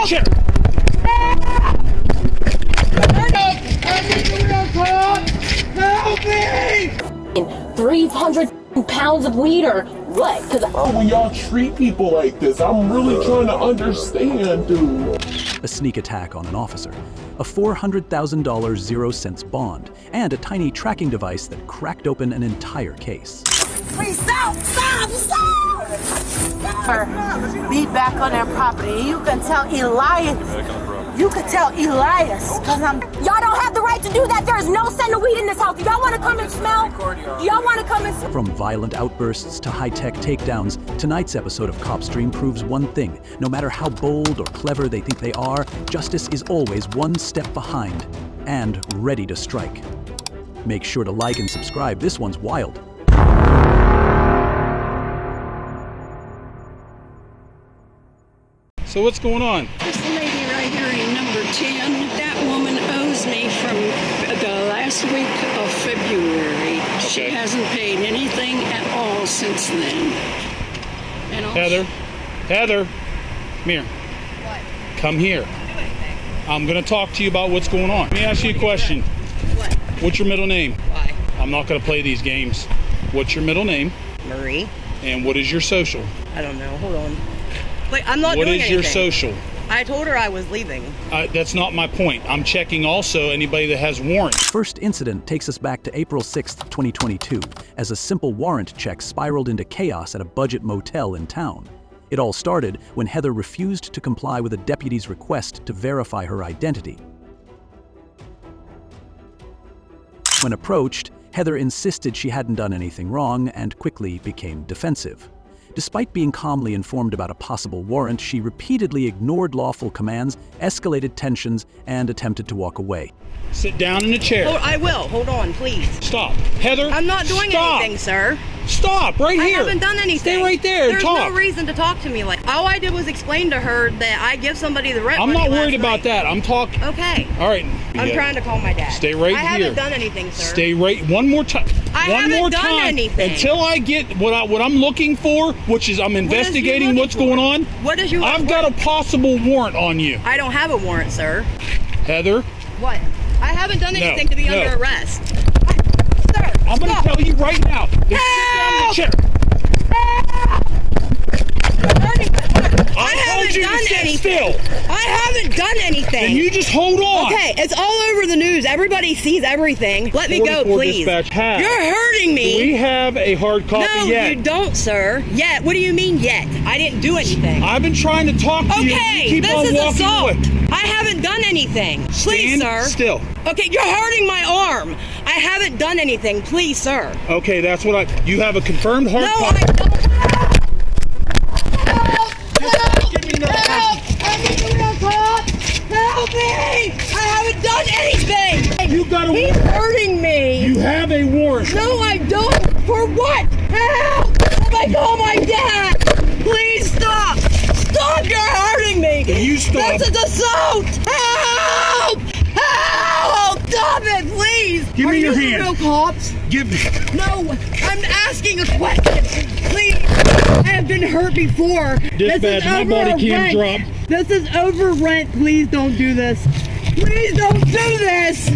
chair. Help me! 300 pounds of weed or what? When y'all treat people like this, I'm really trying to understand, dude. A sneak attack on an officer, a $400,000 0-cents bond, and a tiny tracking device that cracked open an entire case. Please stop! Stop! Stop! Be back on their property. You can tell Elias. You can tell Elias. Y'all don't have the right to do that. There is no scent of weed in this house. Do y'all want to come and smell? Do y'all want to come and smell? From violent outbursts to high-tech takedowns, tonight's episode of Cop Stream proves one thing. No matter how bold or clever they think they are, justice is always one step behind and ready to strike. Make sure to like and subscribe. This one's wild. So what's going on? This lady right here in number 10, that woman owes me from the last week of February. Okay. She hasn't paid anything at all since then. And Heather, come here. What? Come here. I'm going to talk to you about what's going on. Let me ask you a question. What? What's your middle name? Why? I'm not going to play these games. What's your middle name? Marie. And what is your social? I don't know. Hold on. Wait, I'm not What doing is anything. your social? I told her I was leaving. That's not my point. I'm checking also anybody that has warrants. First incident takes us back to April 6th, 2022, as a simple warrant check spiraled into chaos at a budget motel in town. It all started when Heather refused to comply with a deputy's request to verify her identity. When approached, Heather insisted she hadn't done anything wrong and quickly became defensive. Despite being calmly informed about a possible warrant, she repeatedly ignored lawful commands, escalated tensions, and attempted to walk away. Sit down in the chair. Oh, I will. Hold on, please. Stop. Heather, I'm not doing stop. anything, sir. Stop right I here. haven't done anything. Stay right there and There's talk. no reason to talk to me like. All I did was explain to her that I give somebody the rent I'm money not worried last about night. that. I'm talking. Okay. All right. I'm trying to call my dad. Stay right I here. haven't done anything, sir. Stay right. One more time. I One haven't more done time. anything. Until I get what I'm looking for, which is I'm investigating what's going on. What is you? I've got a possible warrant on you. I don't have a warrant, sir. Heather, What? I haven't done anything to be no. under arrest. Sir, I'm going to stop. tell you right now. Sit down in the chair. I told you to haven't done sit anything. still. I haven't done anything. And you just hold on. Okay, it's all over the news. Everybody sees everything. Let me go, 44 please. dispatch has. You're hurting me. Do we have a hard copy No, yet? you don't, sir. Yet? What do you mean yet? I didn't do anything. I've been trying to talk to you. Okay, You keep this on is walking assault. away. I haven't done anything. Please, Stand sir. still. Okay, you're hurting my arm. I haven't done anything. Please, sir. Okay, that's what you have a confirmed hard No, copy. I don't. Help me! I haven't done anything! You got a He's warrant. hurting me! You have a warrant. No, I don't! For what? Help! Oh my God, my dad! Please stop! Stop! You're hurting me! You stop. This is assault! Help! Help! Stop it, please! Give me your Are you hand. the real cops? Give me. No, I'm asking a question. Please, I have been hurt before. Dispatch, This is my over body a cam rent. dropped. This is over rent. Please don't do this. Please don't do this.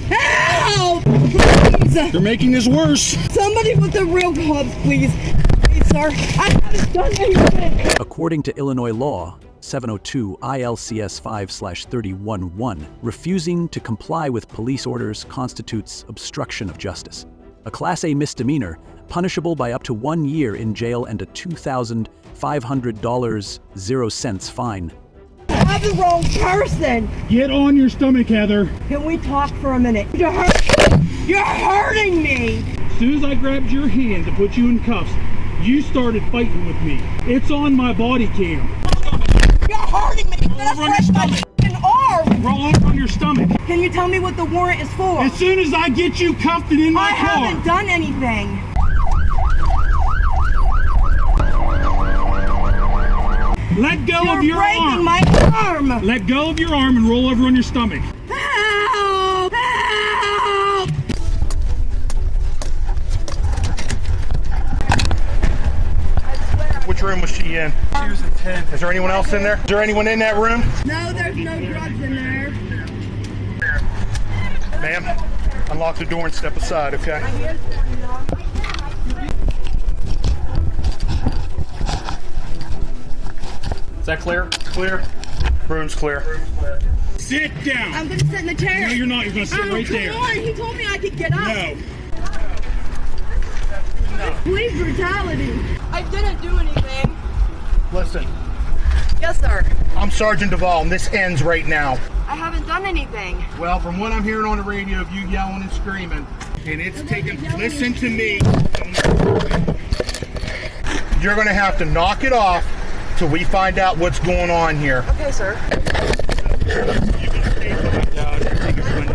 Help! Please. You're making this worse. Somebody with the real cops, please. Please, sir. I haven't done anything. According to Illinois law, 702 ILCS 5/311, refusing to comply with police orders constitutes obstruction of justice, a Class A misdemeanor punishable by up to 1 year in jail and a $2,500 0-cents fine. I have the wrong person. Get on your stomach, Heather. Can we talk for a minute? You're hurting me. As soon as I grabbed your hand to put you in cuffs, you started fighting with me. It's on my body cam. You're hurting me. Roll over on your stomach. Arm. Roll over on your stomach. Can you tell me what the warrant is for? As soon as I get you cuffed and in my I car. haven't done anything. Let go You're of your breaking arm. my arm. Let go of your arm and roll over on your stomach. Help! Help! Which room was she in? she was in 10. Is there anyone else in there? Is there anyone in that room? No, there's no drugs in there. Ma'am, unlock the door and step aside, okay? Is that clear? Clear. Room's clear. Sit down. I'm gonna sit in the chair. No, you're not. You're gonna sit right there. Come on, he told me I could get up. No. Police brutality. I didn't do anything. Listen, Yes, sir. I'm Sergeant Duvall, and this ends right now. I haven't done anything. Well, from what I'm hearing on the radio of you yelling and screaming, and it's taking, listen to me. You're gonna have to knock it off till we find out what's going on here. Okay, sir.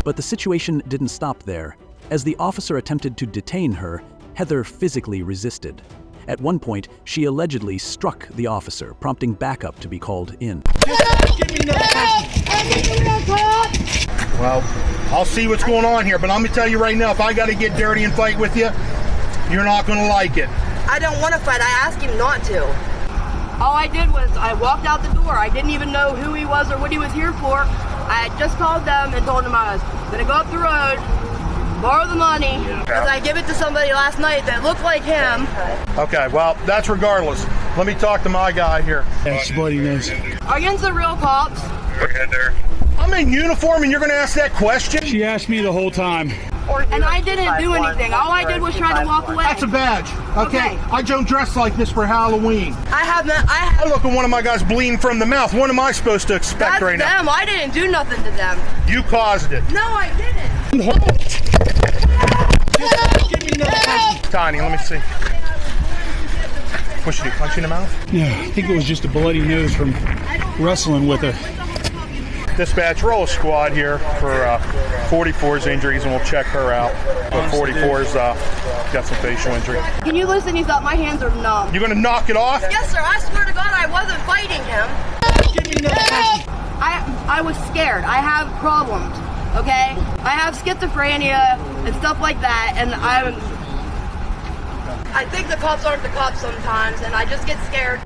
But the situation didn't stop there. As the officer attempted to detain her, Heather physically resisted. At one point, she allegedly struck the officer, prompting backup to be called in. Well, I'll see what's going on here, but I'm gonna tell you right now, if I gotta get dirty and fight with you, you're not gonna like it. I don't want to fight. I asked him not to. All I did was I walked out the door. I didn't even know who he was or what he was here for. I had just called them and told them I was going to go up the road, borrow the money, because I give it to somebody last night that looked like him. Okay, well, that's regardless. Let me talk to my guy here. That's bloody nose. Are you the real cops? I'm in uniform and you're gonna ask that question? She asked me the whole time. And I didn't do anything. All I did was try to walk away. That's a badge, okay? I don't dress like this for Halloween. I Look at one of my guys bleeding from the mouth. What am I supposed to expect That's right now? them. I didn't do nothing to them. You caused it. No, I didn't. Tiny, let me see. What should he punch you in the mouth? Yeah, I think it was just a bloody nose from wrestling with her. Dispatch, roll a squad here for 44's injuries and we'll check her out. But 44's got some facial injury. Can you listen? He thought my hands are numb. You're gonna knock it off? Yes, sir. I swear to God, I wasn't fighting him. I was scared. I have problems, okay? I have schizophrenia and stuff like that, and I think the cops aren't the cops sometimes, and I just get scared.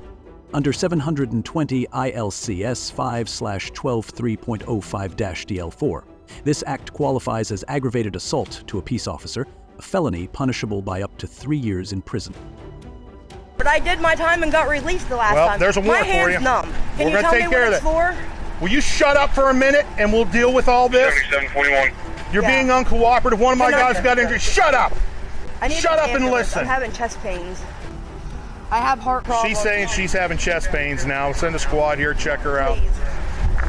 Under 720 ILCS 5/12.3.05-DL4, this act qualifies as aggravated assault to a peace officer, a felony punishable by up to 3 years in prison. But I did my time and got released the last time. Well, there's a warrant for you. My hand's numb. Can you We're tell gonna me take care what of it's that. for? Will you shut up for a minute and we'll deal with all this? 7741. You're Yeah. being uncooperative. One of my Can I- guys got injured. Shut up! I need Shut an up and ambulance. listen. I'm having chest pains. I have heart problems. She's saying she's having chest pains now. Send a squad here, check her out. Please.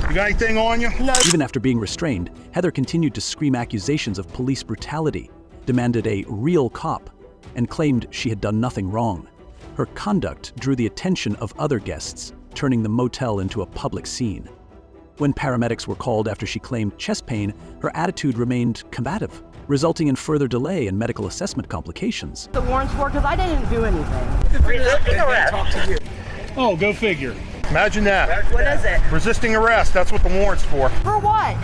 You got anything on you? No. Even after being restrained, Heather continued to scream accusations of police brutality, demanded a real cop, and claimed she had done nothing wrong. Her conduct drew the attention of other guests, turning the motel into a public scene. When paramedics were called after she claimed chest pain, her attitude remained combative, resulting in further delay and medical assessment complications. The warrants for, because I didn't do anything. Oh, go figure. Imagine that. What is it? Resisting arrest, that's what the warrant's for. For what?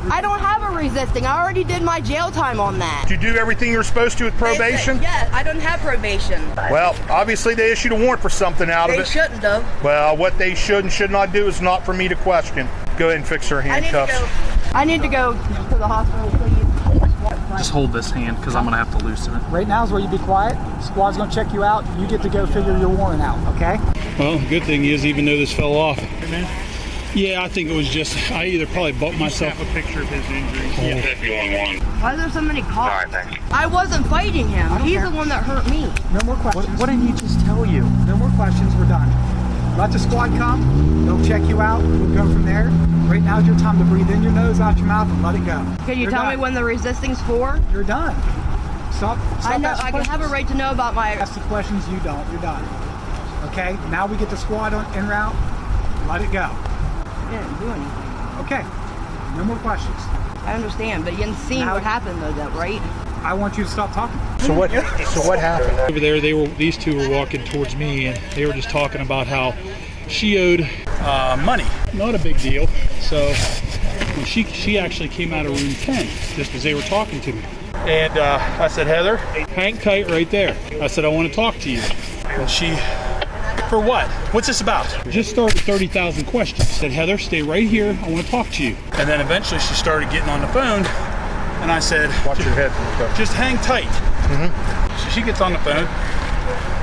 I don't have a resisting. I already did my jail time on that. Did you do everything you're supposed to with probation? Yeah, I don't have probation. Well, obviously they issued a warrant for something out of They it. shouldn't have. Well, what they should and should not do is not for me to question. Go ahead and fix her handcuffs. I need to go to the hospital, please. Just hold this hand because I'm going to have to loosen it. Right now is where you be quiet. Squad's gonna check you out. You get to go figure your warrant out, okay? Well, good thing is, even though this fell off. Yeah, I think it was just, I either probably bumped myself. A picture of his injuries. Yeah. 51. Why are there so many cops? All right, thanks. I wasn't fighting him. He's care. the one that hurt me. No more questions. What didn't he just tell you? No more questions, we're done. Let the squad come, they'll check you out, we'll go from there. Right now is your time to breathe in your nose, out your mouth, and let it go. Can you You're tell done. me when the resisting's for? You're done. Stop I know. asking I can have a questions. right to know about my. Ask the questions, you don't, you're done. Okay, now we get the squad en route, let it go. I didn't do anything. Okay, no more questions. I understand, but you didn't see Now- what happened though, right? I want you to stop talking. So what happened? Over there, these two were walking towards me, and they were just talking about how she owed money. Not a big deal. So when she actually came out of room 10, just as they were talking to me. And I said, Heather, hang tight right there. I said, I want to talk to you. And she For what? What's this about? Just started 30,000 questions. Said, Heather, stay right here. I want to talk to you. And then eventually she started getting on the phone, and I said, watch your head. Just hang tight. So she gets on the phone.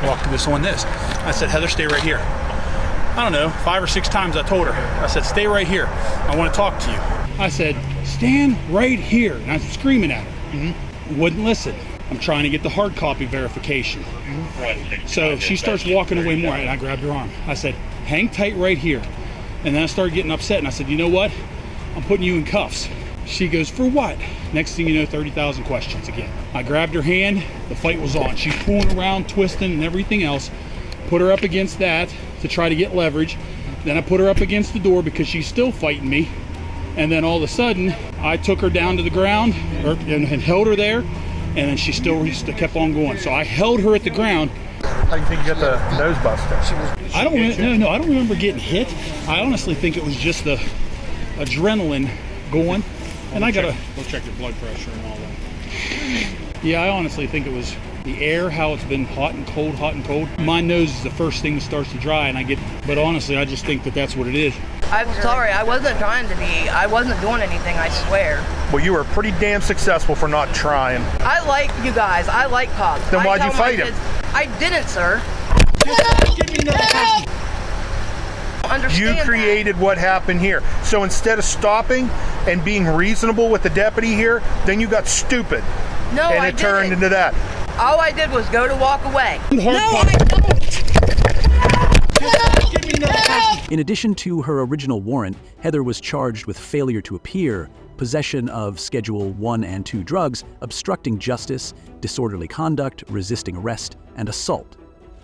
Walk this on this. I said, Heather, stay right here. I don't know, 5 or 6 times I told her. I said, stay right here. I want to talk to you. I said, stand right here. And I was screaming at her. Wouldn't listen. I'm trying to get the hard copy verification. So she starts walking away more, and I grabbed her arm. I said, hang tight right here. And then I started getting upset, and I said, you know what? I'm putting you in cuffs. She goes, for what? Next thing you know, 30,000 questions again. I grabbed her hand. The fight was on. She's pulling around, twisting, and everything else. Put her up against that to try to get leverage. Then I put her up against the door because she's still fighting me. And then all of a sudden, I took her down to the ground and held her there. And then she still kept on going. So I held her at the ground. How do you think you got the nose buster? I don't remember getting hit. I honestly think it was just the adrenaline going. And I gotta check your blood pressure and all that. Yeah, I honestly think it was the air, how it's been hot and cold, hot and cold. My nose is the first thing that starts to dry, and but honestly, I just think that that's what it is. I'm sorry, I wasn't trying to be. I wasn't doing anything, I swear. Well, you were pretty damn successful for not trying. I like you guys. I like cops. Then why'd you fight him? I didn't, sir. Give me another question. You created what happened here. So instead of stopping and being reasonable with the deputy here, then you got stupid. No, and it turned into that. All I did was go to walk away. No, I don't. In addition to her original warrant, Heather was charged with failure to appear, possession of Schedule 1 and 2 drugs, obstructing justice, disorderly conduct, resisting arrest, and assault.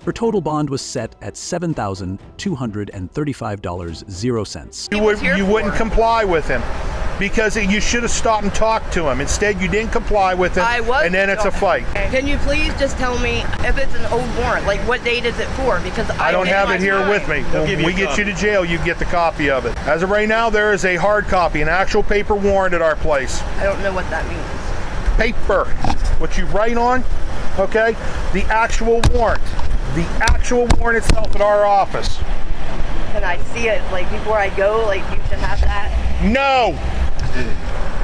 Her total bond was set at $7,235.00. You wouldn't comply with him because you should have stopped and talked to him. Instead, you didn't comply with him, and then it's a fight. Can you please just tell me if it's an old warrant? Like, what date is it for? Because I don't have it here with me. When we get you to jail, you get the copy of it. As of right now, there is a hard copy, an actual paper warrant at our place. I don't know what that means. Paper, what you write on, okay? The actual warrant. The actual warrant itself at our office. Can I see it, like, before I go? Like, you should have that? No!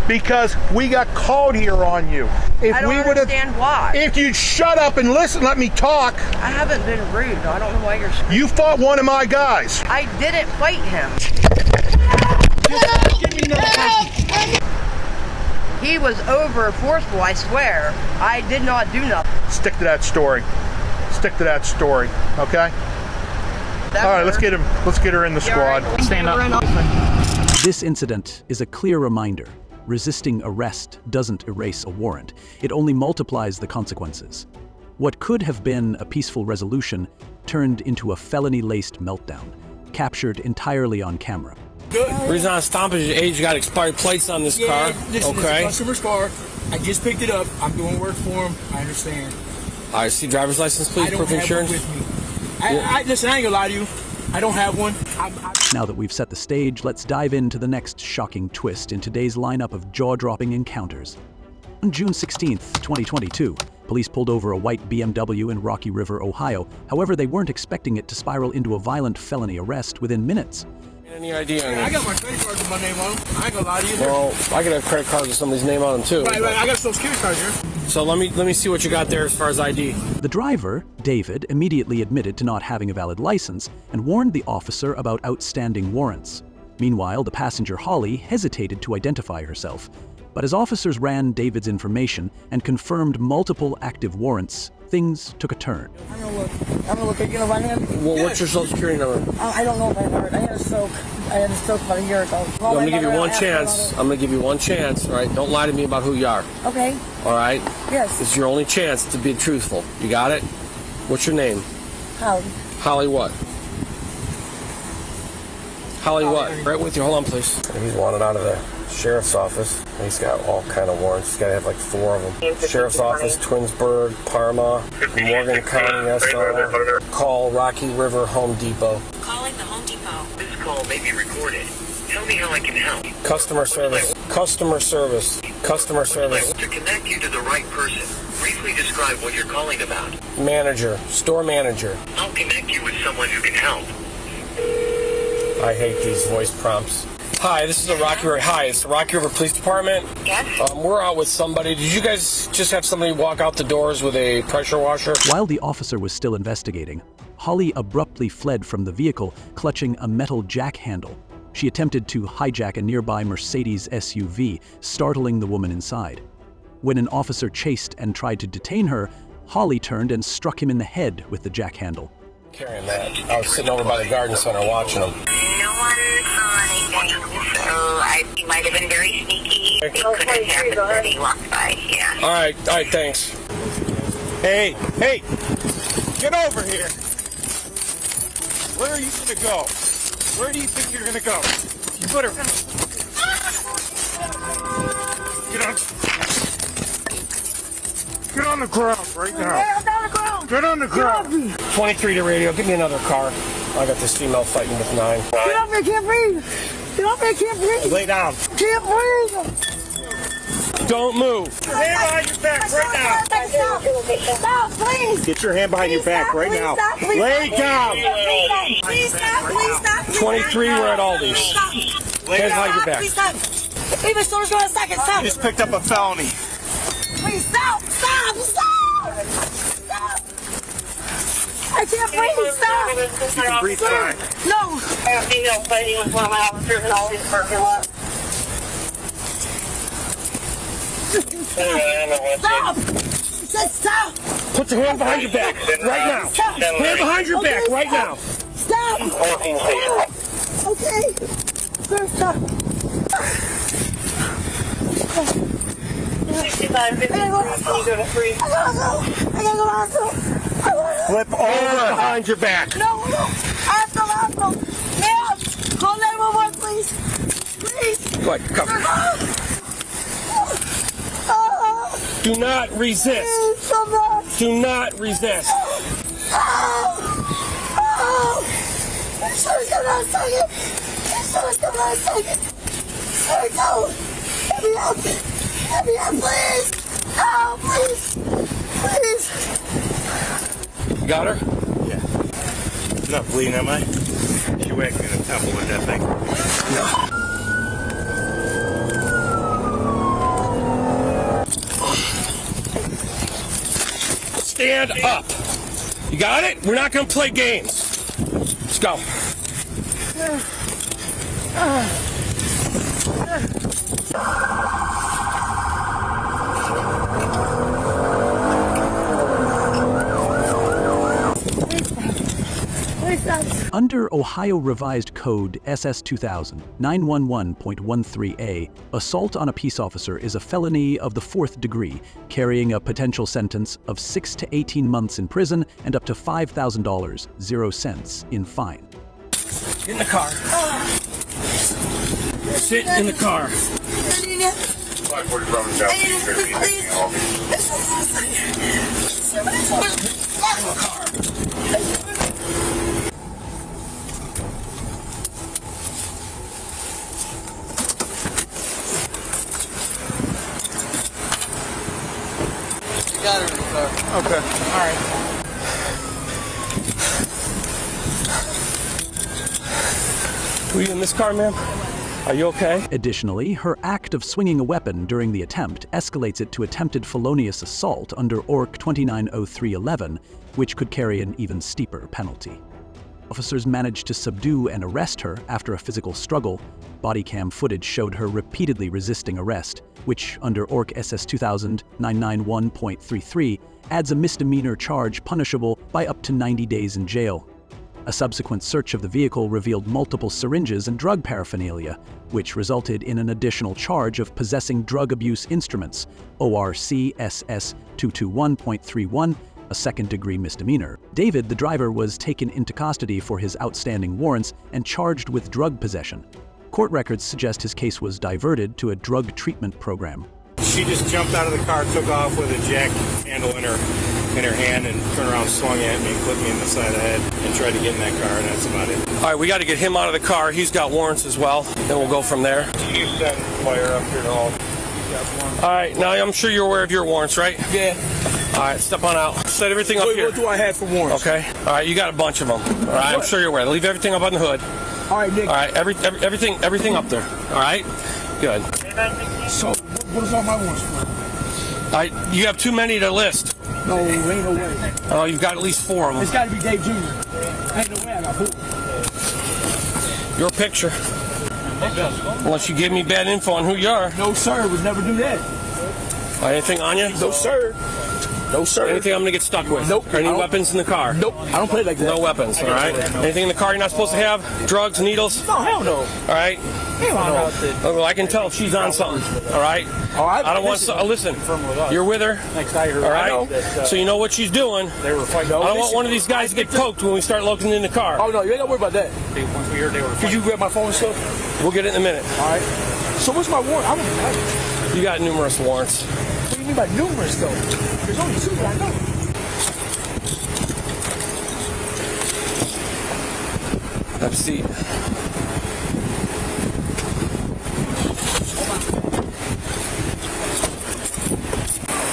Because we got called here on you. I don't understand why. If you'd shut up and listen, let me talk. I haven't been rude. I don't know why you're screaming. You fought one of my guys. I didn't fight him. Give me another question. He was over forceful, I swear. I did not do nothing. Stick to that story. Stick to that story, okay? All right, let's get her in the squad. Right. Stand up. This incident is a clear reminder. Resisting arrest doesn't erase a warrant. It only multiplies the consequences. What could have been a peaceful resolution turned into a felony-laced meltdown, captured entirely on camera. Good. The reason I stopped is age got expired plates on this car. This is a customer's car. I just picked it up. I'm doing work for him. I understand. All right, see driver's license, please, proof of insurance. With me. Listen, I ain't gonna lie to you. I don't have one. Now that we've set the stage, let's dive into the next shocking twist in today's lineup of jaw-dropping encounters. On June 16th, 2022, police pulled over a white BMW in Rocky River, Ohio. However, they weren't expecting it to spiral into a violent felony arrest within minutes. Any idea on I got my credit cards with my name on them. I ain't gonna lie to you. Well, I could have credit cards with somebody's name on them too. Right. I got a social security card here. So let me see what you got there as far as ID. The driver, David, immediately admitted to not having a valid license and warned the officer about outstanding warrants. Meanwhile, the passenger, Holly, hesitated to identify herself. But as officers ran David's information and confirmed multiple active warrants, things took a turn. I'm gonna look at you by hand. Well, what's your social security number? I don't know by heart. I had a stroke about a year ago. I'm gonna give you one chance. I'm gonna give you one chance, all right? Don't lie to me about who you are. Okay. All right? Yes. It's your only chance to be truthful. You got it? What's your name? Holly. Holly what? Holly what? Right with you. Hold on, please. He's wanted out of the sheriff's office. He's got all kind of warrants. He's got to have like 4 of them. Sheriff's office, Twinsburg, Parma, Morgan County, SR. Call Rocky River Home Depot. Calling the Home Depot. This call may be recorded. Tell me how I can help. Customer service. Customer service. Customer service. To connect you to the right person. Briefly describe what you're calling about. Manager, store manager. I'll connect you with someone who can help. I hate these voice prompts. Hi, this is the Rocky River. Hi, it's the Rocky River Police Department. Yes? We're out with somebody. Did you guys just have somebody walk out the doors with a pressure washer? While the officer was still investigating, Holly abruptly fled from the vehicle, clutching a metal jack handle. She attempted to hijack a nearby Mercedes SUV, startling the woman inside. When an officer chased and tried to detain her, Holly turned and struck him in the head with the jack handle. Carrying that. I was sitting over by the garden center watching them. No one saw anything, so he might have been very sneaky. It could have happened that he walked by, yeah. All right, thanks. Hey, get over here. Where are you gonna go? Where do you think you're gonna go? You better get on the ground right now. Get on the ground. 23 to radio. Give me another car. I got this female fighting with 9. Get off me, I can't breathe. Get off me, I can't breathe. Lay down. Can't breathe. Don't move. Get your hand behind your back right now. Stop, please. Get your hand behind your back right now. Lay down. Please stop. 23, we're at Aldi's. Hands behind your back. Please stop. Leave my shoulders going a second. Stop. You just picked up a felony. Please stop. I can't breathe. Stop. You can breathe fine. No. I have female fighting with one of my officers in all these parking lots. Stop. I said stop. Put your hand behind your back right now. Stop. Hand behind your back right now. Stop. Okay. Stop. 65, 50, you go to 3. I gotta go hospital. Flip over behind your back. No. I have to hospital. Help. Call 911, please. Please. Go ahead, come. Do not resist. Do not resist. Let me out, please. Oh, please. Got her? Yeah. Not bleeding, am I? She whacked me in the temple with that thing. No. Stand up. You got it? We're not going to play games. Let's go. Under Ohio Revised Code SS 2000 911.13a, assault on a peace officer is a felony of the 4th degree, carrying a potential sentence of 6 to 18 months in prison and up to $5,000, 0 cents in fine. Get in the car. Sit in the car. Got her in the car. Okay. All right. Were you in this car, ma'am? Are you okay? Additionally, her act of swinging a weapon during the attempt escalates it to attempted felonious assault under ORC 290311, which could carry an even steeper penalty. Officers managed to subdue and arrest her after a physical struggle. Body cam footage showed her repeatedly resisting arrest, which under ORC SS 2000 991.33 adds a misdemeanor charge punishable by up to 90 days in jail. A subsequent search of the vehicle revealed multiple syringes and drug paraphernalia, which resulted in an additional charge of possessing drug abuse instruments, ORC SS 221.31, a second-degree misdemeanor. David, the driver, was taken into custody for his outstanding warrants and charged with drug possession. Court records suggest his case was diverted to a drug treatment program. She just jumped out of the car, took off with a jack handle in her hand, and turned around, swung at me, and clipped me in the side of the head, and tried to get in that car, and that's about it. All right, we got to get him out of the car. He's got warrants as well. Then we'll go from there. You send fire up here to all. All right, now I'm sure you're aware of your warrants, right? Yeah. All right, step on out. Set everything up here. What do I have for warrants? Okay. All right, you got a bunch of them. All right, I'm sure you're aware. Leave everything up on the hood. All right, Nick. All right, everything up there. All right. Good. So, what is all my warrants for? You have too many to list. No, ain't no way. Oh, you've got at least 4 of them. It's got to be Dave Jr. Ain't no way I got 4. Your picture. Unless you give me bad info on who you are. No, sir. Would never do that. Anything on you? No, sir. No, sir. Anything I'm going to get stuck with? Nope. Any weapons in the car? Nope. I don't play like that. No weapons, all right? Anything in the car you're not supposed to have? Drugs, needles? No, hell no. All right? Hell no. Well, I can tell if she's on something, all right? All right. I don't want to... Listen, you're with her, all right? So you know what she's doing. I don't want one of these guys to get poked when we start looking in the car. Oh, no, you ain't got to worry about that. Could you grab my phone and stuff? We'll get it in a minute. All right. So what's my warrant? I don't know. You got numerous warrants. What do you mean by numerous, though? There's only 2 that I know. Have a seat.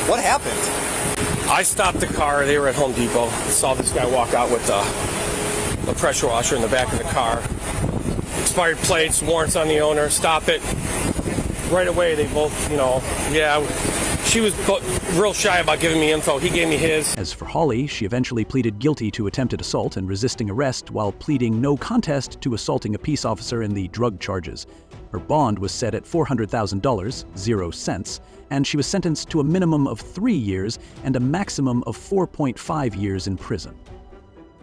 What happened? I stopped the car. They were at Home Depot. I saw this guy walk out with the pressure washer in the back of the car. Expired plates, warrants on the owner. Stop it. Right away, they both, she was real shy about giving me info. He gave me his. As for Holly, she eventually pleaded guilty to attempted assault and resisting arrest while pleading no contest to assaulting a peace officer in the drug charges. Her bond was set at $400,000, 0 cents, and she was sentenced to a minimum of 3 years and a maximum of 4.5 years in prison.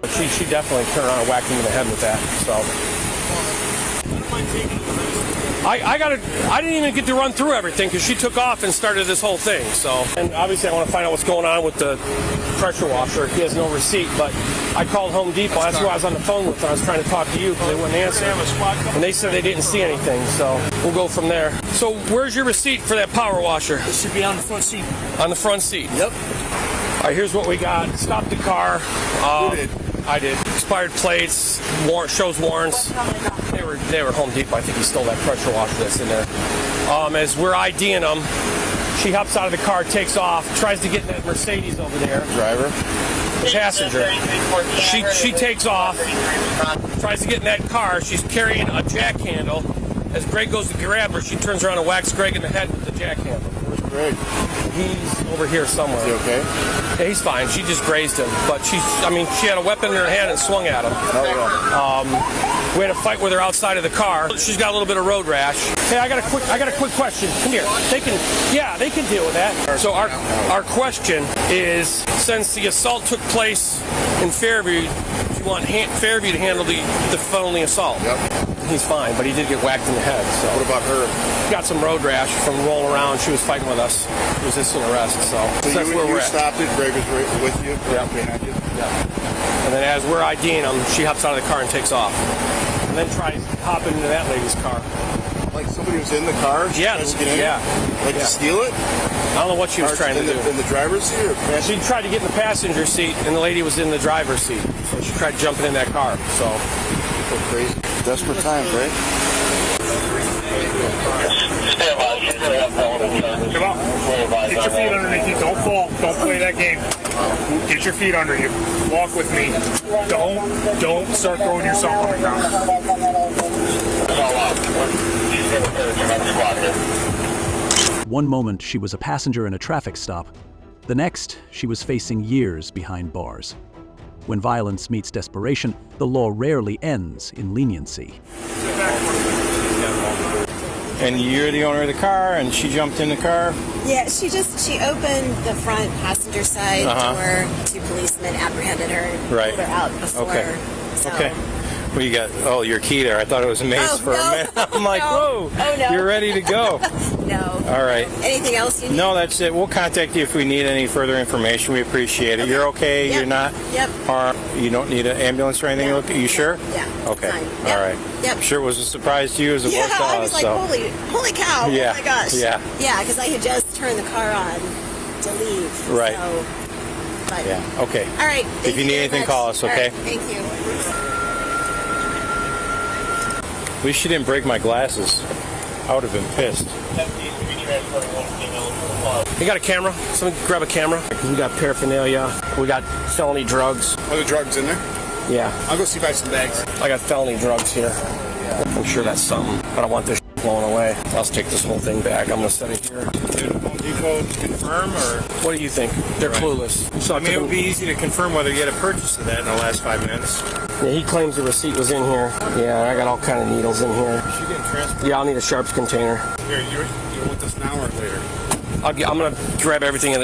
She definitely turned around and whacked me in the head with that, so. I didn't even get to run through everything because she took off and started this whole thing. So, and obviously I want to find out what's going on with the pressure washer. He has no receipt, but I called Home Depot. That's who I was on the phone with. I was trying to talk to you because they wouldn't answer. And they said they didn't see anything, so we'll go from there. So where's your receipt for that power washer? It should be on the front seat. On the front seat? Yep. All right, here's what we got. Stopped the car. Who did? I did. Expired plates, shows warrants. They were Home Depot. I think he stole that pressure washer that's in there. As we're IDing them, she hops out of the car, takes off, tries to get in that Mercedes over there. Driver? The passenger. She takes off, tries to get in that car. She's carrying a jack handle. As Greg goes to grab her, she turns around and whacks Greg in the head with the jack handle. Where's Greg? He's over here somewhere. Is he okay? Yeah, he's fine. She just grazed him, but she had a weapon in her hand and swung at him. Oh, yeah. We had a fight with her outside of the car. She's got a little bit of road rash. Hey, I got a quick question. Come here. They can deal with that. So our question is, since the assault took place in Fairview, do you want Fairview to handle the felony assault? Yep. He's fine, but he did get whacked in the head. So what about her? Got some road rash from rolling around. She was fighting with us, resisting arrest. So that's where we're at. Stopped it. Greg was right with you. Yeah. Behind you. Yeah. And then as we're IDing him, she hops out of the car and takes off, and then tries hopping into that lady's car. Like somebody was in the car? Yeah. To steal it? I don't know what she was trying to do. In the driver's seat? Or she tried to get in the passenger seat, and the lady was in the driver's seat. So she tried jumping in that car. So crazy. Desperate times, right? Come on. Get your feet underneath you. Don't fall. Don't play that game. Get your feet under you. Walk with me. Don't start throwing yourself on the ground. One moment she was a passenger in a traffic stop. The next, she was facing years behind bars. When violence meets desperation, the law rarely ends in leniency. And you're the owner of the car, and she jumped in the car? Yeah, she opened the front passenger side door. 2 policemen apprehended her and pulled her out before. Okay. So. Okay. Well, you got, your key there. I thought it was a mace for a minute. I'm like, whoa, you're ready to go. No. All right. Anything else you need? No, that's it. We'll contact you if we need any further information. We appreciate it. You're okay? Yep. You're not? Yep. You don't need an ambulance or anything? No. You sure? Yeah. Okay. Fine. Yep. All right. Yep. I'm sure it was a surprise to you as it was to us. I was like, holy cow. Yeah. Oh my gosh. Yeah. Yeah, because I had just turned the car on to leave. Right. So, but, yeah. Okay. All right. If you need anything, call us, okay? Right. Thank you. At least she didn't break my glasses. I would have been pissed. You got a camera? Somebody grab a camera. We got paraphernalia. We got felony drugs. Are the drugs in there? Yeah. I'll go see if I have some bags. I got felony drugs here. I'm sure that's something. I don't want this blowing away. I'll take this whole thing back. I'm going to set it here. Did Home Depot confirm, or? What do you think? They're clueless. So I mean, it would be easy to confirm whether you had a purchase of that in the last 5 minutes. Yeah, he claims the receipt was in here. Yeah, I got all kind of needles in here. Is she getting transferred? Yeah, I'll need a sharps container. Here, you want this now or later? I'm going to grab everything in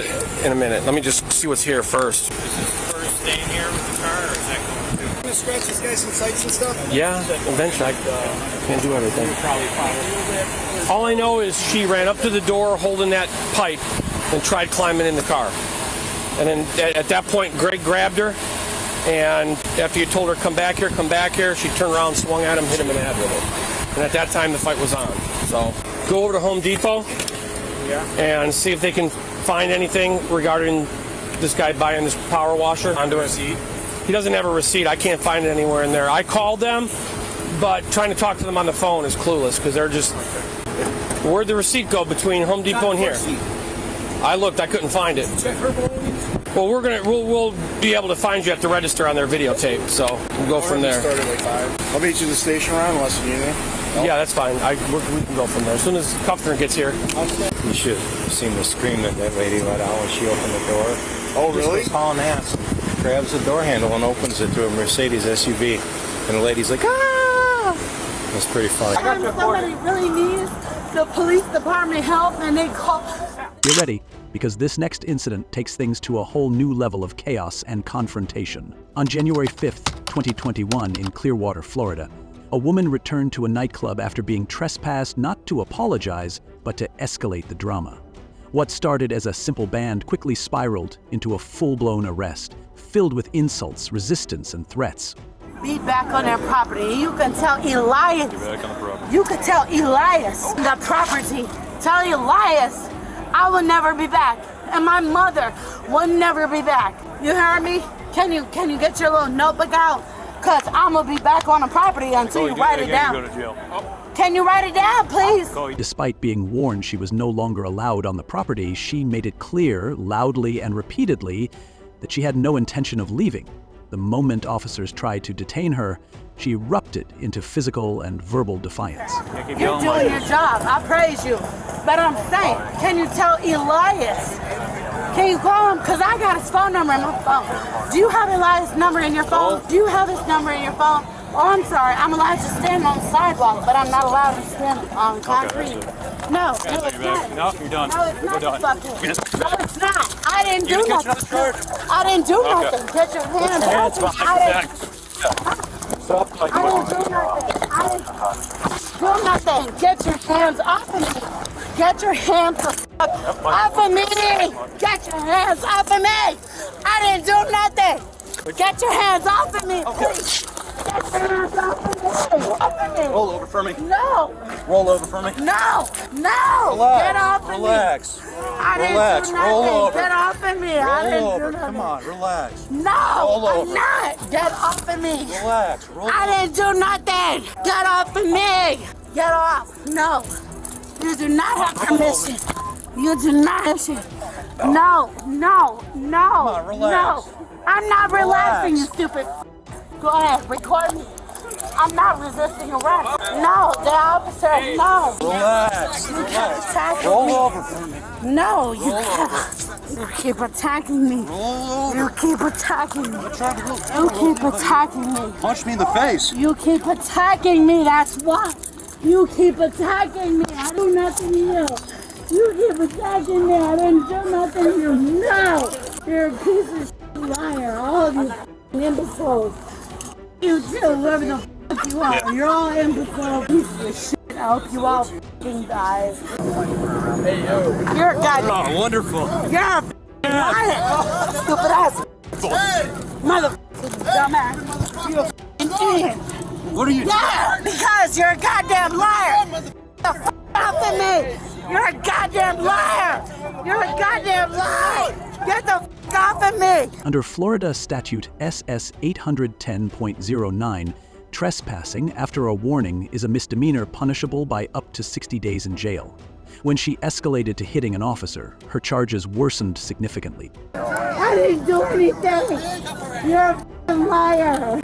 a minute. Let me just see what's here first. Is this first staying here with the car, or is that going to? I'm gonna scratch this guy some sights and stuff. Yeah, eventually I can't do everything. All I know is she ran up to the door holding that pipe and tried climbing in the car. And then at that point, Greg grabbed her, and after you told her, come back here, she turned around, swung at him, hit him in the head with it. And at that time, the fight was on. So go over to Home Depot and see if they can find anything regarding this guy buying this power washer. Onto a receipt. He doesn't have a receipt. I can't find it anywhere in there. I called them, but trying to talk to them on the phone is clueless because they're just... Where'd the receipt go between Home Depot and here? I looked. I couldn't find it. Well, we'll be able to find you at the register on their videotape, so we'll go from there. Start at like 5. I'll meet you at the station around unless you need anything. No? Yeah, that's fine. We can go from there. As soon as Cuffner gets here. You should have seen the scream that lady let out when she opened the door. Oh, really? Just hauling ass. Grabs the door handle and opens it to a Mercedes SUV. And the lady's like, ah! That's pretty funny. Somebody really needs the police department help and they call. Get ready, because this next incident takes things to a whole new level of chaos and confrontation. On January 5th, 2021 in Clearwater, Florida, a woman returned to a nightclub after being trespassed not to apologize, but to escalate the drama. What started as a simple band quickly spiraled into a full-blown arrest, filled with insults, resistance, and threats. Be back on their property. You can tell Elias. Back on the property. You can tell Elias the property. Tell Elias I will never be back, and my mother will never be back. You heard me? Can you get your little notebook out? Cause I'm gonna be back on the property until you write it down. You go to jail. Can you write it down, please? Despite being warned she was no longer allowed on the property, she made it clear, loudly and repeatedly, that she had no intention of leaving. The moment officers tried to detain her, she erupted into physical and verbal defiance. You're doing your job. I praise you. But I'm saying, can you tell Elias? Can you call him? Because I got his phone number in my phone. Do you have Elias' number in your phone? Do you have his number in your phone? Oh, I'm sorry. I'm allowed to stand on the sidewalk, but I'm not allowed to stand on concrete. No, it's not. No, you're done. No, it's not. We're done. No, it's not. I didn't do nothing. I didn't do nothing. Get your hands off me. I didn't do nothing. Get your hands off of me. Get your hands off of me. Get your hands off of me. I didn't do nothing. Get your hands off of me, please. Get your hands off of me. Roll over for me. No. Roll over for me. No. No. Relax. Get off of me. Relax. I didn't Relax. do nothing. Roll over. Get off of me. I didn't Roll do over. nothing. Come on. Relax. No. Roll over. I'm not. Get off of me. Relax. Roll I didn't do nothing. Get off of me. Get off. No. You do not have permission. You do not have permission. No. No. No. Come on, relax. No. I'm not relaxing, you stupid. Go ahead. Record me. I'm not resisting arrest. No. The officer. No. Relax. You keep attacking Roll me. over for me. No. You keep attacking me. You keep attacking me. You keep attacking me. Punch me in the face. You keep attacking me, that's why. You keep attacking me. I do nothing to you. You keep attacking me. I didn't do nothing to you. No. You're a piece of shit liar. All of you imbeciles. You too, whoever the fuck you are. You're all imbeciles. Pieces of shit. I hope you all fucking die. Hey, yo. You're a guy. Oh, wonderful. You're a liar. Stupid ass. Motherfucking dumbass. You're a idiot. What are you doing? Yeah, because you're a goddamn liar. Get the fuck off of me. You're a goddamn liar. You're a goddamn liar. Get the fuck off of me. Under Florida Statute SS 810.09, Trespassing after a warning is a misdemeanor punishable by up to 60 days in jail. When she escalated to hitting an officer, her charges worsened significantly. I didn't do anything. You're a f***ing liar.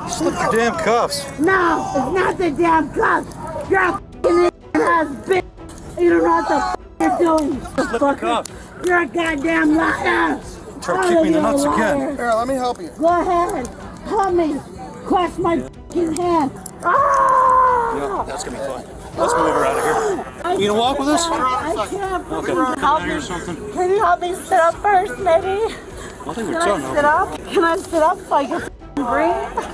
Slip your damn cuffs. No, it's not the damn cuffs. You're a f***ing ass bitch. You don't know what the f*** you're doing. Slip your cuffs. You're a goddamn liar. Try to kick me in the nuts again. Here, let me help you. Go ahead. Help me. Crush my f***ing hand. Ah! Yeah, that's gonna be fun. Let's move her out of here. You gonna walk with us? I can't. Okay. Help me. Can you help me sit up first, maybe? I think Can we're I done. sit up? Can I sit up so I can breathe?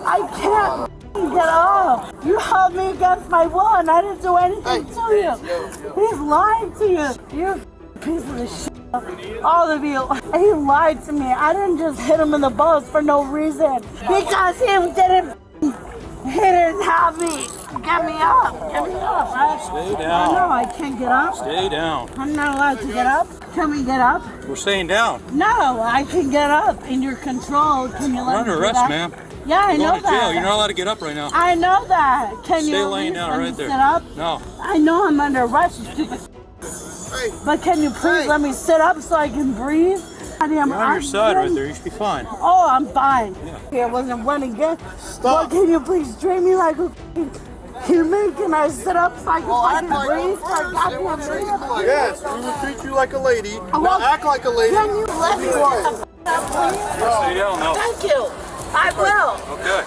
I can't get up. You held me against my will and I didn't do anything to you. He's lying to you. You're a piece of shit. All of you. He lied to me. I didn't just hit him in the balls for no reason. Because he didn't have me. Get me up. Get me up. Stay down. No, I can't get up. Stay down. I'm not allowed to get up. Can we get up? We're staying down. No, I can get up. In your control. Can you let me We're under do arrest, that? ma'am. Yeah, I You're know going to jail. that. You're not allowed to get up right now. I know that. Can Stay you laying down let right me there. sit up? No. I know I'm under arrest, you stupid. But can you please let me sit up so I can breathe? You're on your side right there. You should be fine. Oh, I'm fine. Yeah. I wasn't running good. Stop. Well, can you please treat me like a human? Can I sit up so I can breathe? Yes, we will treat you like a lady. Now act like a lady. Can you let me sit up, please? Stay down now. Thank you. I will. Okay.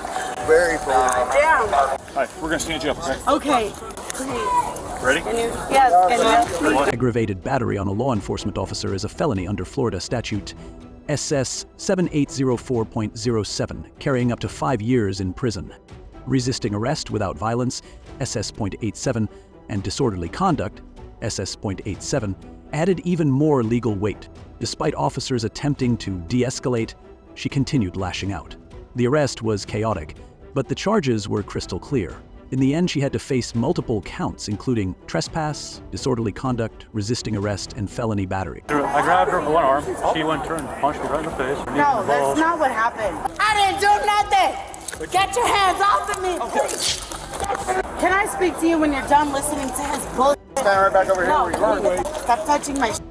Very brave. Down. All right, we're gonna stand you up, okay? Okay. Please. Ready? Yes, can you? Aggravated battery on a law enforcement officer is a felony under Florida statute SS 7804.07, carrying up to 5 years in prison. Resisting arrest without violence, SS.87, and disorderly conduct, SS.87, added even more legal weight. Despite officers attempting to de-escalate, she continued lashing out. The arrest was chaotic, but the charges were crystal clear. In the end, she had to face multiple counts, including trespass, disorderly conduct, resisting arrest, and felony battery. I grabbed her with one arm. She went and punched me right in the face. No, that's not what happened. I didn't do nothing. Get your hands off of me, please. Can I speak to you when you're done listening to his bullshit? Stand right back over here. No, stop touching my So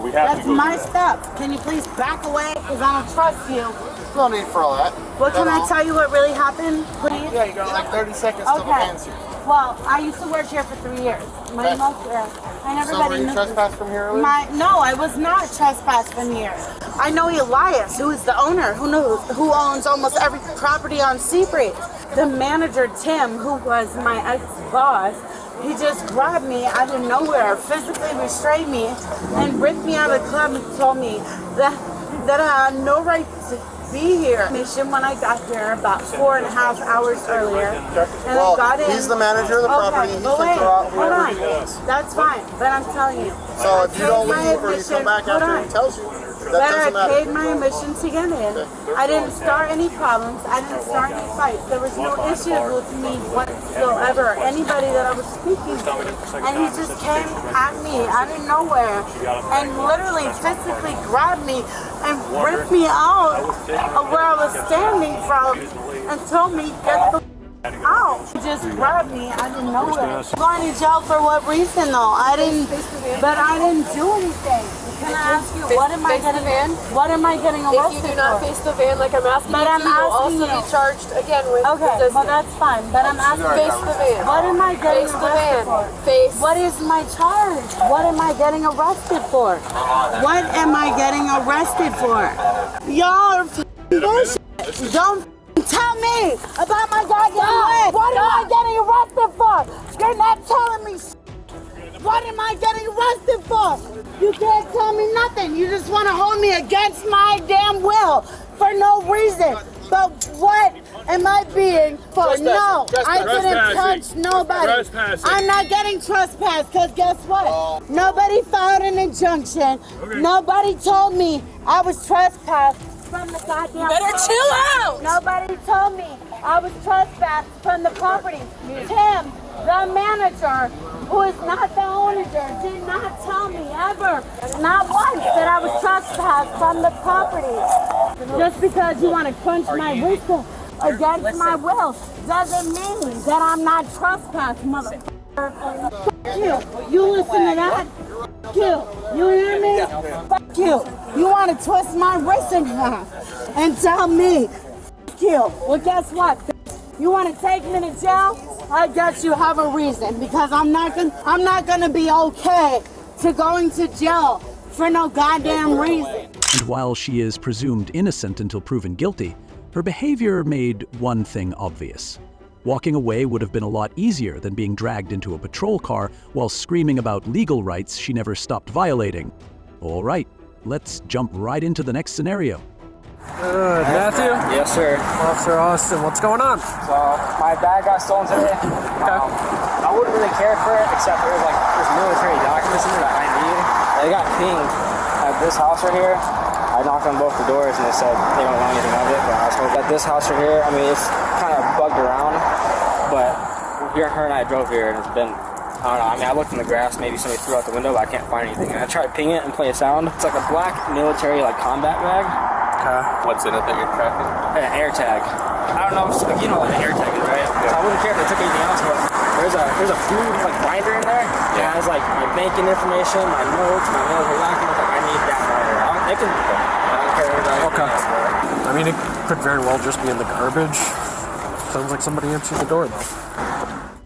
we have That's my stuff. Can you please back away? Because I don't trust you. No need for all that. Well, can I tell you what really happened, please? Yeah, you got like 30 seconds to answer. Well, I used to work here for 3 years. And everybody So were you knew. trespassed from here earlier? No, I was not trespassed from here. I know Elias, who is the owner, who owns almost every property on Seabreeze. The manager, Tim, who was my ex-boss, he just grabbed me out of nowhere, physically restrained me, and ripped me out of the club and told me that I had no right to be here. When I got here about 4.5 hours earlier, and I got in. He's the manager of the property. He But can wait, throw out hold whoever on. he wants. That's fine, but I'm telling you. So if you don't leave or you come back after he tells you, that doesn't But I paid matter. my admission to get in. I didn't start any problems. I didn't start any fights. There was no issues with me whatsoever. Anybody that I was speaking to. And he just came at me out of nowhere and literally physically grabbed me and ripped me out of where I was standing from and told me, get the out. He just grabbed me out of nowhere. Going to jail for what reason though? I didn't do anything. Can I ask you, what am I getting arrested If you do not for? face the van like I'm asking But you I'm to, you'll asking also you. be charged again with Okay, resistance. well that's fine, but I'm asking Face the van. What am I getting Face the arrested van. for? Face. What is my charge? What am I getting arrested for? What am I getting arrested for? Y'all are bullshit. Don't tell me about my goddamn leg. What am I getting arrested for? You're not telling me shit. What am I getting arrested for? You can't tell me nothing. You just want to hold me against my damn will for no reason. But what am I being for? No, I didn't touch nobody. I'm not getting trespassed because guess what? Nobody filed an injunction. Nobody told me I was trespassed from the goddamn You better property. chill out. Nobody told me I was trespassed from the property. Tim, the manager, who is not the owner, did not tell me ever, not once, that I was trespassed from the property. Just because you want to crunch my wisdom. against my will doesn't mean that I'm not trespassing, motherfucker. Fuck you. You listen to that? Fuck you. You hear me? Fuck you. You want to twist my wrist in half and tell me, fuck you. Well, guess what? You want to take me to jail? I guess you have a reason, because I'm not gonna be okay to going to jail for no goddamn reason. And while she is presumed innocent until proven guilty, her behavior made one thing obvious. Walking away would have been a lot easier than being dragged into a patrol car while screaming about legal rights she never stopped violating. All right, let's jump right into the next scenario. Matthew? Yes, sir. Officer Austin, what's going on? So, my bag got stolen today. I wouldn't really care for it, except there's military documents in there that I need. They got pinged at this house right here. I knocked on both the doors and they said they don't want anything of it, but I was hoping at this house right here, I mean, it's kind of bugged around, but her and I drove here and it's been, I don't know, I mean, I looked in the grass, maybe somebody threw out the window, but I can't find anything. And I tried to ping it and play a sound. It's like a black military, combat bag. What's in it that you're tracking? An air tag. I don't know, you know what an air tag is, right? Yeah. So I wouldn't care if they took anything else, but there's a food binder in there. Yeah. And it has my banking information, my notes, my military documents. I need that binder. I don't care about okay. I mean, it could very well just be in the garbage. Sounds like somebody answered the door, though.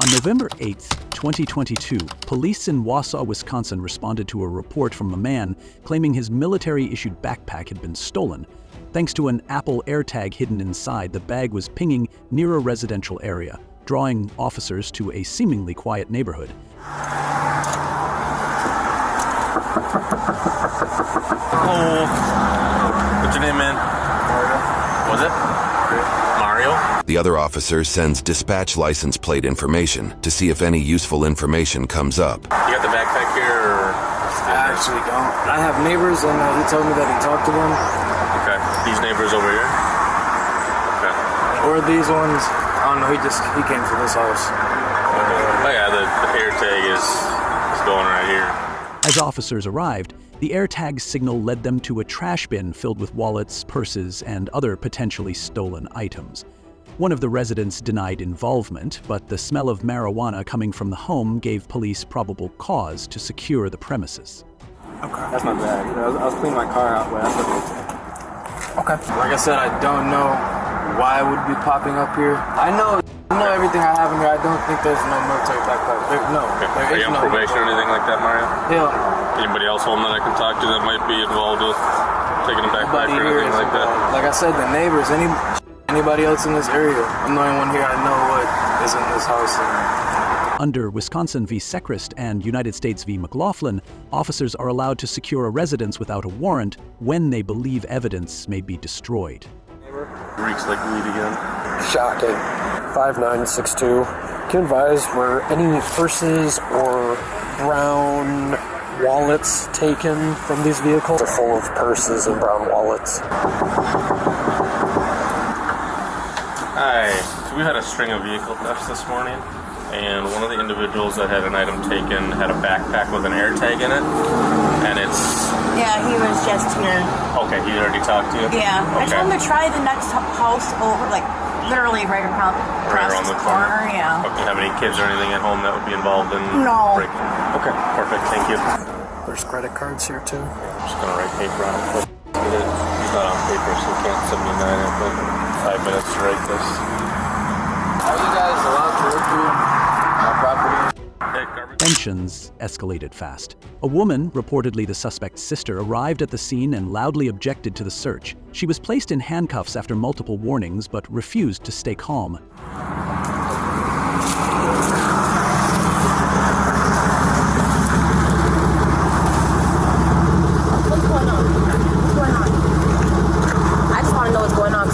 On November 8th, 2022, police in Wausau, Wisconsin responded to a report from a man claiming his military-issued backpack had been stolen. Thanks to an Apple AirTag hidden inside, the bag was pinging near a residential area, drawing officers to a seemingly quiet neighborhood. Oh, what's your name, man? Mario. Was it? Mario? The other officer sends dispatch license plate information to see if any useful information comes up. You got the backpack here, or? I actually don't. I have neighbors, and he told me that he talked to them. Okay. These neighbors over here? Okay. Or these ones? I don't know. He came to this house. Oh yeah, the air tag is going right here. As officers arrived, the AirTag signal led them to a trash bin filled with wallets, purses, and other potentially stolen items. One of the residents denied involvement, but the smell of marijuana coming from the home gave police probable cause to secure the premises. Okay. That's my bag. I was cleaning my car out, but that's what it is. Okay. Like I said, I don't know why it would be popping up here. I know everything I have in here. I don't think there's no military backpack. Are you on probation or anything like that, Mario? Yeah. Anybody else home that I can talk to that might be involved with taking a backpack or anything like that? Like I said, the neighbors, anybody else in this area. I'm the only one here. I know what is in this house. Under Wisconsin v. Sechrist and United States v. McLaughlin, officers are allowed to secure a residence without a warrant when they believe evidence may be destroyed. Reeks like weed again. Shocking. 5962. Can you advise, were any purses or brown wallets taken from these vehicles? They're full of purses and brown wallets. Hi. So we had a string of vehicle thefts this morning, and one of the individuals that had an item taken had a backpack with an air tag in it, and it's... Yeah, he was just here. Okay, he already talked to you? Yeah. Okay. I told him to try the next house over, literally right around the corner. Yeah. Okay, have any kids or anything at home that would be involved in breaking? Okay, perfect, thank you. There's credit cards here too. I'm just gonna write paper on it. He's not on paper, so he can't 79 it, but 5 minutes to write this. Are you guys allowed to look through our property? Tensions escalated fast. A woman, reportedly the suspect's sister, arrived at the scene and loudly objected to the search. She was placed in handcuffs after multiple warnings, but refused to stay calm.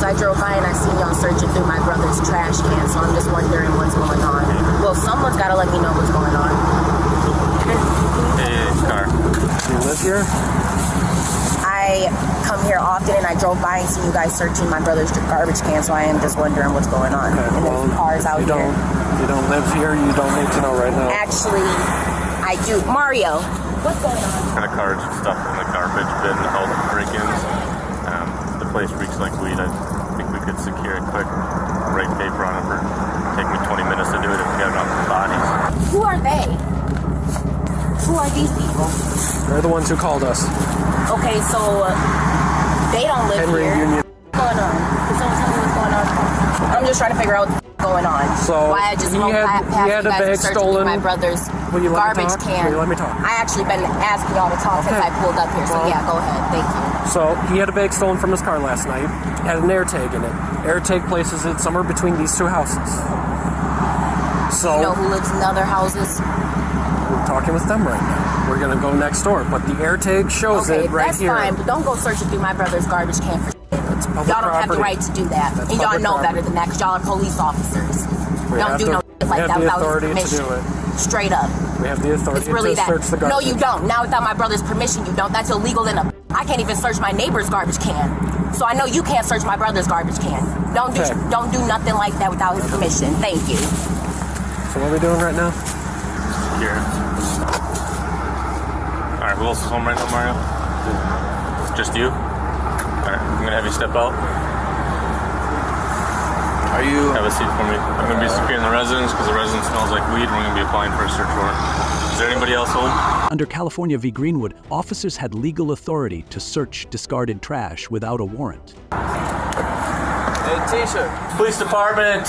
I drove by and I seen y'all searching through my brother's trash can, so I'm just wondering what's going on. Well, someone's got to let me know what's going on. Hey, car. Do you live here? I come here often and I drove by and see you guys searching my brother's garbage can, so I am just wondering what's going on. Okay, and well, there's cars out here. You don't live here, you don't need to know right now. Actually, I do. Mario, what's going on? Kind of cards and stuff in the garbage bin, all the break-ins. The place reeks like weed. I think we could secure it quick, write paper on it for take me 20 minutes to do it if we got enough bodies. Who are they? Who are these people? They're the ones who called us. Okay, so they don't live Henry here. Union. What's going on? Can someone tell me what's going on? I'm just trying to figure out what's going on. So why I just he had a bag stolen. My brother's Will you let me garbage talk? can. Will you let me talk? I actually been asking y'all to talk since I pulled up here. So Well, yeah, go ahead. Thank you. So he had a bag stolen from his car last night. Had an air tag in it. Air tag places it somewhere between these two houses. So You know who lives in other houses? we're talking with them right now. We're gonna go next door, but the air tag shows Okay, it right that's here. fine, but don't go searching through my brother's garbage can for shit. Public Y'all don't have the property. right to do that. That's And y'all public know property. better than that because y'all are police officers. We Don't have do the- no shit like we have that the without his authority to permission. do it. Straight up. We have the authority It's really to that. search the garbage. No, you don't. Now without my brother's permission, you don't. That's illegal in a. I can't even search my neighbor's garbage can. So I know you can't search my brother's garbage can. Don't do nothing like that without his permission. Thank you. So what are we doing right now? Here. Alright, who else is home right now, Mario? Just you? Alright, I'm gonna have you step out. Are you? Have a seat for me. I'm gonna be securing the residence because the residence smells like weed and we're gonna be applying for a search warrant. Is there anybody else home? Under California v. Greenwood, officers had legal authority to search discarded trash without a warrant. Hey, T-shirt. Police department!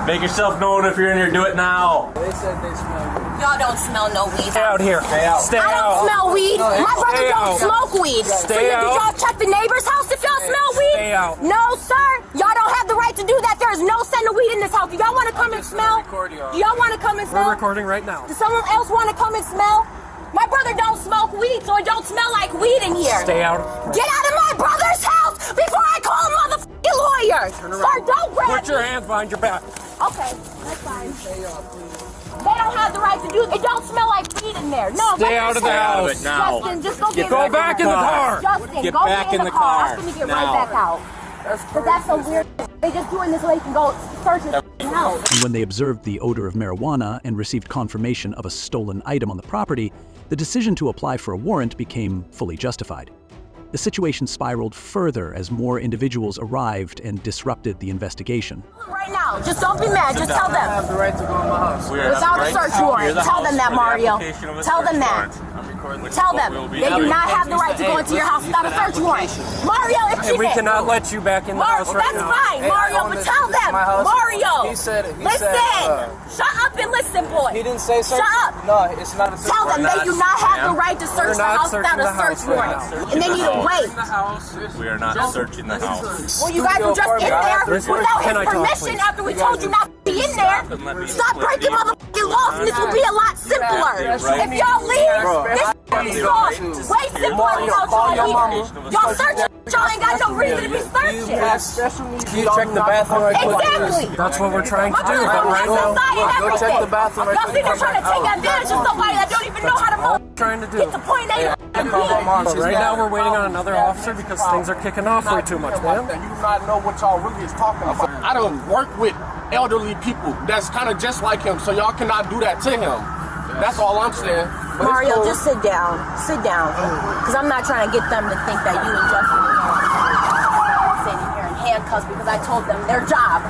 Make yourself known if you're in here. Do it now. They said they smell. Y'all don't smell no weed. Stay out here. Stay out. Stay I out. don't smell weed. No, My brother stay don't out. smoke weed. Stay So did out. y'all check the neighbor's house if y'all smell weed? Stay out. No, sir. Y'all don't have the right to do that. There is no scent of weed in this house. Do y'all want to come and smell? Do y'all want to come and smell? We're recording right now. Does someone else want to come and smell? My brother don't smoke weed, so it don't smell like weed in here. Stay out. Get out of my brother's house before I call a motherfucking lawyer. Sir, don't grab Put your me. hands behind your back. Okay, that's fine. They don't have the right to do it. It don't smell like weed in there. No, Stay out of the house. now. Justin, just go get Go back in the car. Justin, Get go back get in the car. I'm gonna get Now. right back out. But that's some weird. They just doing this so they can go search this house. And when they observed the odor of marijuana and received confirmation of a stolen item on the property, the decision to apply for a warrant became fully justified. The situation spiraled further as more individuals arrived and disrupted the investigation. Right now, just don't be mad. Just tell I have them. the right to go in my house. Without a search warrant. Tell them that, Mario. Tell them that. Tell them they do not have the right to go into your house without a search warrant. Mario, if And we cannot let you back in the house right that's now. fine, Hey, Mario, I own but this. tell them. My house. Mario, He said. listen. Shut up and listen, boy. He didn't say search. Shut up. No, it's not a search. Tell them they do not have the right to search the not house without searching a the search house right warrant. now. And they need to wait. We are not searching the house. Well, you guys were just in there without Can I his talk, permission please? after we told you not to be in there. Stop breaking motherfucking laws and this will be a lot simpler. If y'all leave, this is law way simpler without y'all leaving. Y'all searching, y'all ain't got no reason to be searching. You check the bathroom right quick. Exactly. That's what we're trying to do, My but brother right has now, society and Go everything. check the bathroom right Y'all think they're trying to take advantage of somebody that don't even know how to move. trying to do. Get to point A to I call my mom. But right now we're waiting on another officer because things are kicking off way too much, man. You do not know what y'all really is talking about. I don't work with elderly people that's kind of just like him, so y'all cannot do that to him. That's all I'm saying. But Mario, just sit down. Sit down. Because I'm not trying to get them to think that you and Justin are sitting here in handcuffs because I told them their job.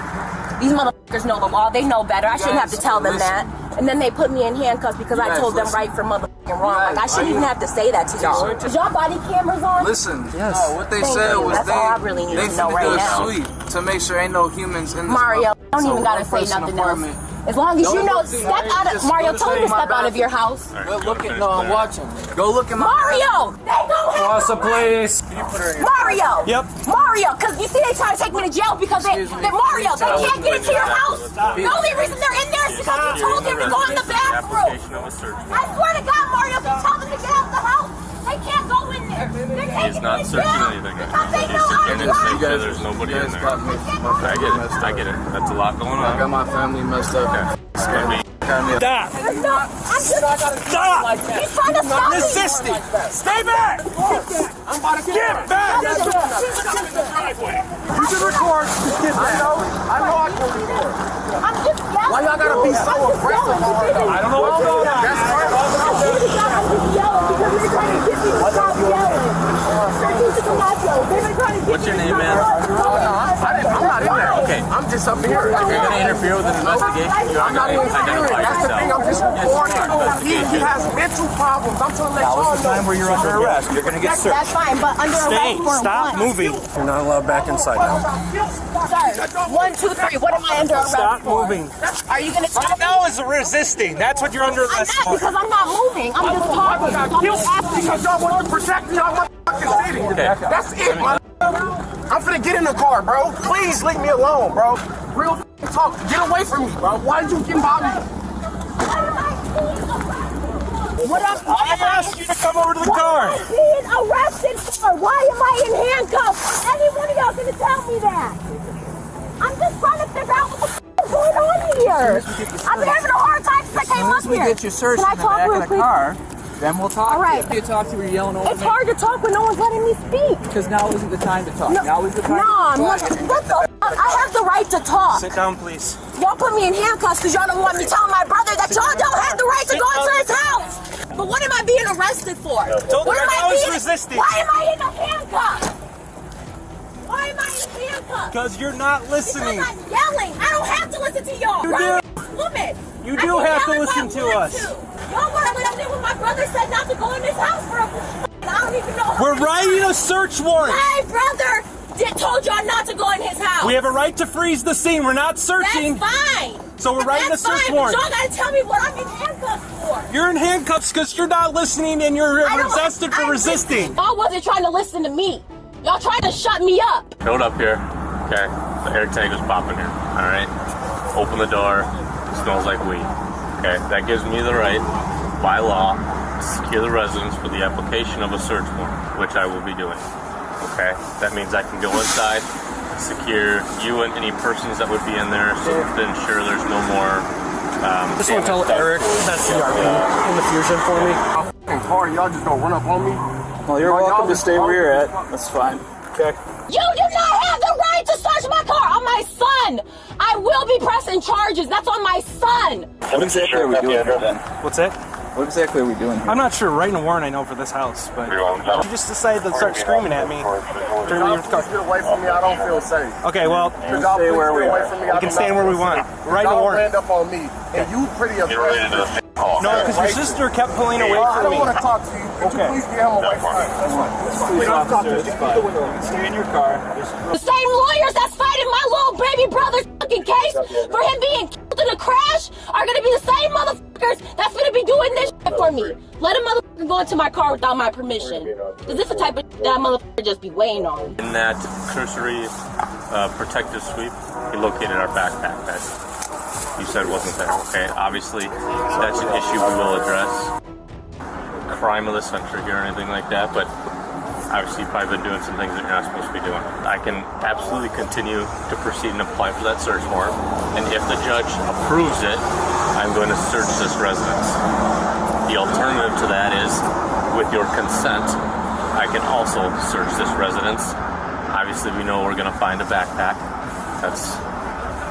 These motherfuckers know the law. They know better. I shouldn't have to tell them that. And then they put me in handcuffs because I told them right from motherfucking wrong. Like, I shouldn't even have to say that to y'all. Is y'all body cameras on? Listen, Yes. no, what they said was That's all I really need they to know finna right do a now. sweep to make sure ain't no humans in this Mario, don't So even gotta one say person nothing apartment. else. As long as you know, step out of Mario. Tell them to step out of your house. Go look at no, I'm watching. Go look at my Mario, they don't have Awesome, please. Mario. Yep. Mario, because you see they try to take me to jail because they Mario, they can't get into your house. The only reason they're in there is because you told them to go in the bathroom. I swear to God, Mario, if you tell them to get out the house, they can't go in there. They're taking He's not me to searching jail anything. because they He's know I'm securing it to make sure lying. there's nobody in there. got me. I get it. I get it. That's a lot going I got on. my family messed up. It's gonna be. Stop. There's no, I'm just Stop. He's trying to stop me. Resisting. Stay back. I'm about to Get back. You can record. Just get back. I know I can record. I'm just yelling. Why y'all gotta be so aggressive all the time? I don't know what's going on. That's right. I'm just yelling because they're trying to get me to stop yelling. They're trying to get me to stop yelling. They've been trying to get What's your name, man? I'm not in interfering. If you're going to interfere with an investigation, you're I'm not interfering. That's the thing. I'm just reporting. He has mental problems. I'm trying to let y'all know. That was the time where you're under arrest. You're going to get searched. That's fine, but under arrest for Stop moving. You're not allowed back inside now. Sir, 1, 2, 3. What am I under arrest Stop for? moving. Are you gonna stop me? That was resisting. That's what you're under arrest I'm not, because I'm not moving. I'm just talking. Because y'all want to protect me out my fucking city. That's it, man. I'm finna get in the car, bro. Please leave me alone, bro. Real talk. Get away from me, bro. Why did you get by me? I asked you to come over to the car. What am I being arrested for? Why am I in handcuffs? Any one of y'all gonna tell me that? I'm just trying to figure out what the f is going on here. I've been having a hard time since I came up here. As soon as we get you searched in the back of the car, then we'll talk. All right. You talk to her yelling over It's hard to talk when no one's letting me speak. Because now isn't the time to talk. No, now is the time I'm to not. What the f? I have the right to talk. Sit down, please. Y'all put me in handcuffs because y'all don't want me telling my brother that y'all don't have the right to go into his house. But what am I being arrested for? What am I being resisting? Why am I in a handcuff? Why am I in handcuffs? Because you're not listening. Because I'm yelling. I don't have to listen to y'all. You do. Woman. You do have to listen to us. Y'all want to listen when my brother said not to go in his house for I don't even know. We're writing a search warrant. My brother told y'all not to go in his house. We have a right to freeze the scene. We're not searching. That's fine. So we're writing a search warrant. Y'all gotta tell me what I'm in handcuffs for. You're in handcuffs because you're not listening and you're arrested for resisting. Y'all wasn't trying to listen to me. Y'all tried to shut me up. Showed up here. Okay. The air tank was popping here. All right. Open the door. It smells like weed. Okay. That gives me the right, by law, to secure the residence for the application of a search warrant, which I will be doing. Okay. That means I can go inside, secure you and any persons that would be in there, so to ensure there's no more. Just want to tell Eric that's the in the fusion for me. I'm hard. Y'all just gonna run up on me. Well, you're welcome to stay where you're at. That's fine. Okay. You do not have the right to search my car on my son. I will be pressing charges. That's on my son. What exactly are we doing here then? What's that? What exactly are we doing here? I'm not sure. Writing a warrant, I know, for this house, but you just decided to start screaming at me. Get away from me. I don't feel safe. Okay, well, stay where we are. We can stand where we want. We're writing a warrant. Land up on me, and you pretty aggressive. No, because your sister kept pulling away I from me. don't want to talk to you. Could you please get him away from me? That's fine. Please, officer, it's fine. Stay in your car. The same lawyers that's fighting my little baby brother's fucking case for him being killed in a crash are gonna be the same motherfuckers that's gonna be doing this shit for me. Let a motherfucker go into my car without my permission. Cause this is the type of shit that motherfucker just be weighing on. In that cursory protective sweep, he located our backpack that you said wasn't there. Okay, obviously that's an issue we will address. Crime of the century here or anything like that, but obviously you've probably been doing some things that you're not supposed to be doing. I can absolutely continue to proceed and apply for that search warrant, and if the judge approves it, I'm going to search this residence. The alternative to that is, with your consent, I can also search this residence. Obviously we know we're going to find a backpack. That's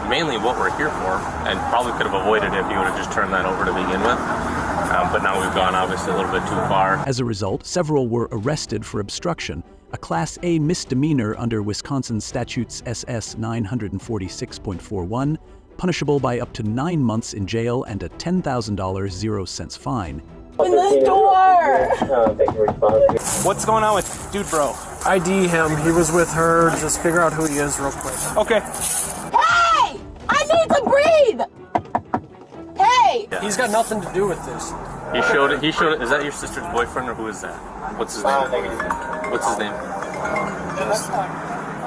mainly what we're here for, and probably could have avoided it if you would have just turned that over to begin with. But now we've gone obviously a little bit too far. As a result, several were arrested for obstruction, a Class A misdemeanor under Wisconsin Statutes SS 946.41, punishable by up to 9 months in jail and a $10,000 0-cent fine. Open this door! What's going on with dude bro? ID him. He was with her. Just figure out who he is real quick. Okay. Hey! I need to breathe! Hey! Yeah. He's got nothing to do with this. He showed it. Is that your sister's boyfriend or who is that? What's his name? What's his name?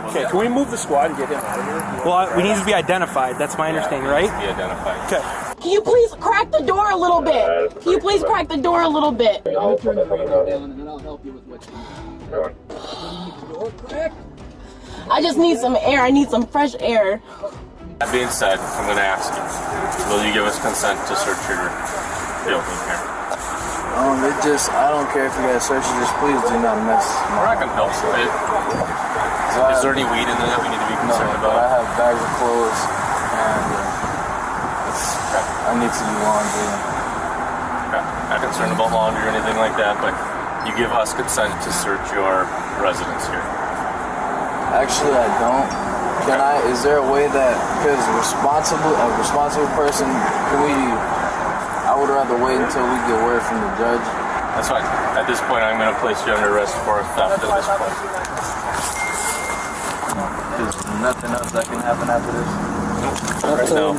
Okay, can we move the squad and get him out of here? Well, we need to be identified. That's my understanding, right? Be identified. Okay. Can you please crack the door a little bit? Can you please crack the door a little bit? I'll turn the radio down and then I'll help you with what you need. You need the door cracked? I just need some air. I need some fresh air. That being said, I'm going to ask you, will you give us consent to search your building here? I don't care if you guys search it, just please do not mess. We're not going to help you. Is there any weed in there that we need to be concerned about? I have bags of clothes and I need to do laundry. Okay. Not concerned about laundry or anything like that, but you give us consent to search your residence here. Actually, I don't. Can I? Is there a way that, because a responsible person, I would rather wait until we get word from the judge. That's fine. At this point, I'm going to place you under arrest for theft at this point. There's nothing else that can happen after this? Right now.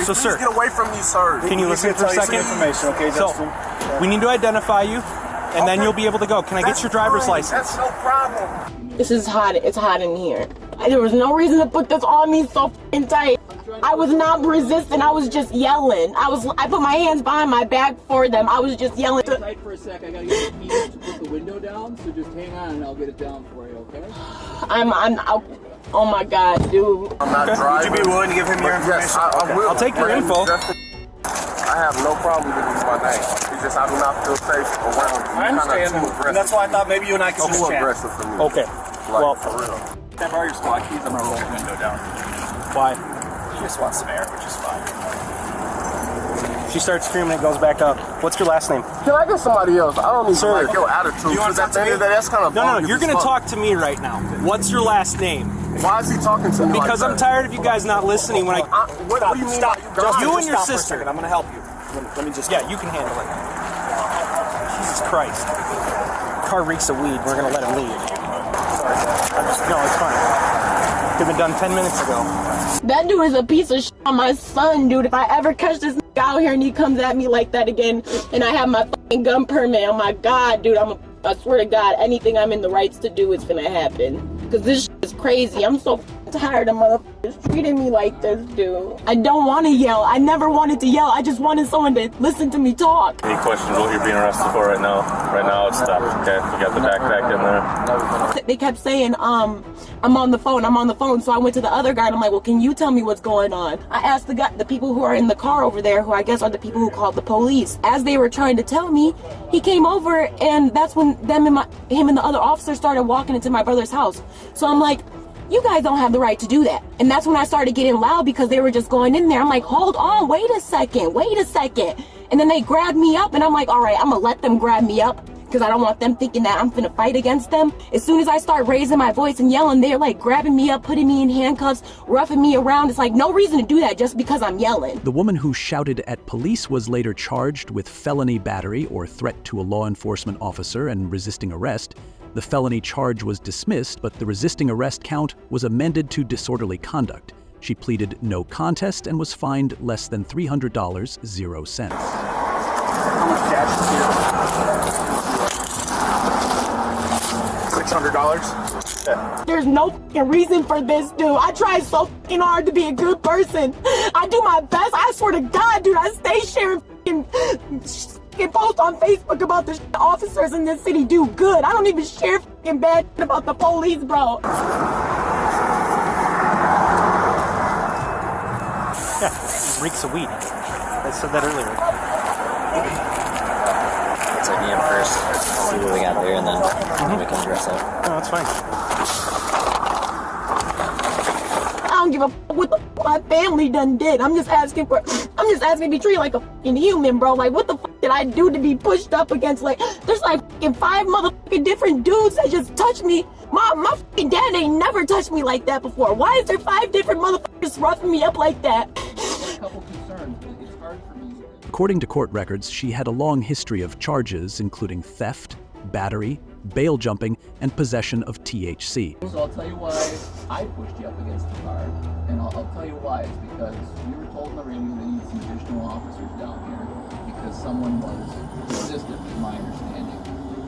So, sir, get away from me, sir. Can you listen for a second? Information, okay, Justin? So, we need to identify you, and then you'll be able to go. Can I get your driver's license? That's no problem. This is hot. It's hot in here. There was no reason to put this on me so f***ing tight. I was not resisting. I was just yelling. I put my hands behind my back for them. I was just yelling. Hang tight for a sec. I gotta get the keys to put the window down. So just hang on, and I'll get it down for you. Okay? Oh my God, dude. I'm not driving. Would you be willing to give him your information? Yes, I will. I'll take your info. I have no problem giving you my name. It's just I do not feel safe around you. I understand. And that's why I thought maybe you and I could just chat. Aggressive for me. Okay. Like, well, for real. Can I borrow your squad keys? I'm gonna roll the window down. Why? She just wants some air, which is fine. She starts screaming, it goes back up. What's your last name? Can I get somebody else? I don't need Sir, like your attitude. You want to talk to me? That's kind of No, you're gonna talk to me right now. What's your last name? Why is he talking to me? Because like I'm tired of you guys not listening when I. What do you mean? Stop. You and your stop for a sister. second. I'm gonna help you. Let me just. Yeah, you can handle it. Jesus Christ. Car reeks of weed. We're gonna let him leave. Sorry. No, it's fine. Could have been done 10 minutes ago. That dude is a piece of shit on my son, dude. If I ever catch this nigga out here and he comes at me like that again, and I have my fucking gun permit, oh my God, dude, I swear to God, anything I'm in the rights to do is gonna happen. Because this shit is crazy. I'm so tired of motherfuckers treating me like this, dude. I don't want to yell. I never wanted to yell. I just wanted someone to listen to me talk. Any questions what you're being arrested for right now? Right now it's theft, okay? You got the backpack in there. They kept saying, I'm on the phone. So I went to the other guy and I'm like, well, can you tell me what's going on? I asked the people who are in the car over there, who I guess are the people who called the police. As they were trying to tell me, he came over, and that's when him and the other officer started walking into my brother's house. So I'm like, you guys don't have the right to do that. And that's when I started getting loud because they were just going in there. I'm like, hold on, wait a second. And then they grabbed me up, and I'm like, all right, I'm gonna let them grab me up because I don't want them thinking that I'm finna fight against them. As soon as I start raising my voice and yelling, they're like grabbing me up, putting me in handcuffs, roughing me around. It's like no reason to do that just because I'm yelling. The woman who shouted at police was later charged with felony battery or threat to a law enforcement officer and resisting arrest. The felony charge was dismissed, but the resisting arrest count was amended to disorderly conduct. She pleaded no contest and was fined less than $300, 0 cents. How much cash is here? $600? Yeah. There's no fucking reason for this, dude. I try so fucking hard to be a good person. I do my best. I swear to God, dude, I stay sharing fucking post on Facebook about the officers in this city do good. I don't even share fucking bad about the police, bro. Yeah, it reeks of weed. I said that earlier. Let's ID him first, see what we got there, and then we can dress up. No, that's fine. I don't give a fuck what the fuck my family done did. I'm just asking to be treated like a fucking human, bro. Like, what the fuck did I do to be pushed up against? Like, there's like fucking 5 motherfucking different dudes that just touched me. My fucking dad ain't never touched me like that before. Why is there 5 different motherfuckers roughing me up like that? A couple concerns, but it's hard for me. According to court records, she had a long history of charges, including theft, battery, bail jumping, and possession of THC. So I'll tell you why I pushed you up against the car, and I'll tell you why. It's because we were told on the radio they need some additional officers down here because someone was resistant, is my understanding.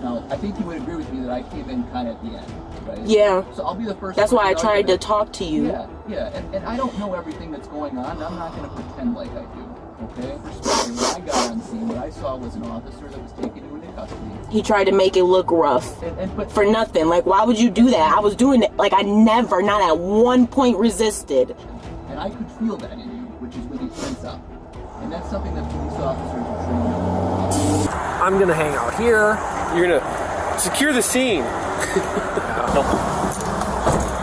Now, I think you would agree with me that I came in kind of at the end, right? Yeah. So I'll be the first. That's why I tried to talk to you. Yeah, and I don't know everything that's going on, and I'm not going to pretend like I do. Okay? Respectfully, when I got on scene, what I saw was an officer that was taking you into custody. He tried to make it look rough. But for nothing. Like, why would you do that? I was doing it. Like, I never, not at one point, resisted. And I could feel that in you, which is when you tense up. And that's something that police officers are trained on. I'm gonna hang out here. You're gonna secure the scene.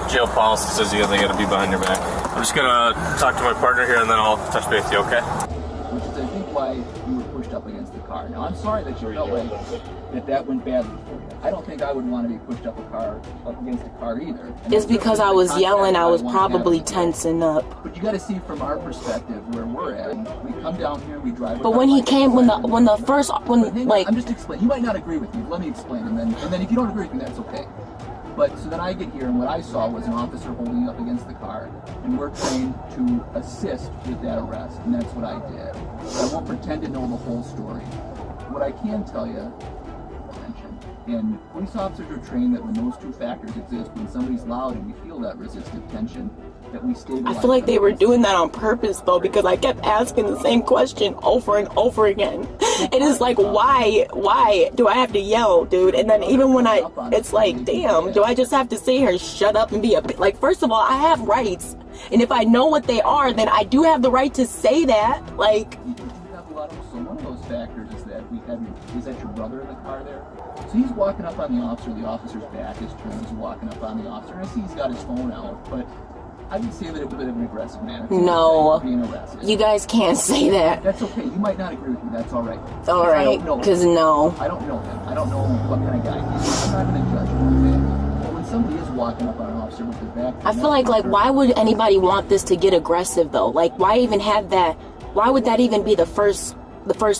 Jail policy says they gotta be behind your back. I'm just gonna talk to my partner here and then I'll touch base with you, okay? Which is, I think, why you were pushed up against the car. Now, I'm sorry that you felt like that went badly for you. I don't think I would want to be pushed up against a car either. It's because I was yelling, I was probably tensing up. But you got to see from our perspective where we're at. We come down here, we drive. But when he came, when the first, like, I'm just explaining. You might not agree with me. Let me explain, and then if you don't agree with me, that's okay. But so then I get here, and what I saw was an officer holding you up against the car, and we're trained to assist with that arrest, and that's what I did. I won't pretend to know the whole story. What I can tell you, and police officers are trained that when those two factors exist, when somebody's loud and we feel that resistive tension, that we stabilize. I feel like they were doing that on purpose though, because I kept asking the same question over and over again. It is like, why do I have to yell, dude? And then even when it's like, damn, do I just have to sit here and shut up and be like, first of all, I have rights. And if I know what they are, then I do have the right to say that. Like, so one of those factors is that is that your brother in the car there? So he's walking up on the officer's back is turned, he's walking up on the officer, and I see he's got his phone out, but I would say that it was a bit of an aggressive manner. No, you guys can't say that. That's okay, you might not agree with me, that's alright. Alright, because no. I don't know him, I don't know what kind of guy he is, I'm not going to judge him, okay? But when somebody is walking up on an officer with their back... I feel like why would anybody want this to get aggressive though? Like, why even have that? Why would that even be the first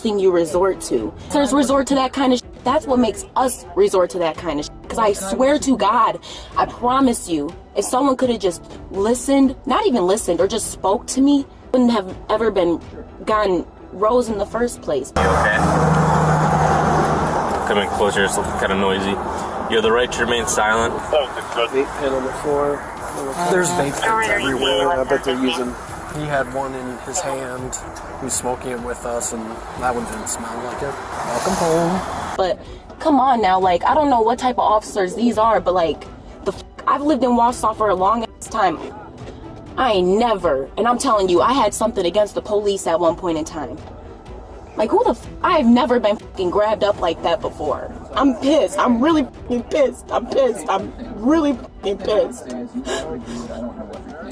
thing you resort to? Officers resort to that kind of shit. That's what makes us resort to that kind of shit. Because I swear to God, I promise you, if someone could have just listened, not even listened, or just spoke to me, wouldn't have ever gotten Rose in the first place. You okay? Coming closer, it's kind of noisy. You have the right to remain silent. Vape pen on the floor. There's vape pens everywhere. I bet they're using. He had one in his hand. He was smoking it with us, and that one didn't smell like it. Welcome home. But come on now, like, I don't know what type of officers these are, but like, I've lived in Wausau for a long ass time. I ain't never, and I'm telling you, I had something against the police at one point in time. Like, I've never been fucking grabbed up like that before. I'm pissed. I'm really fucking pissed. I'm pissed. I'm really fucking pissed.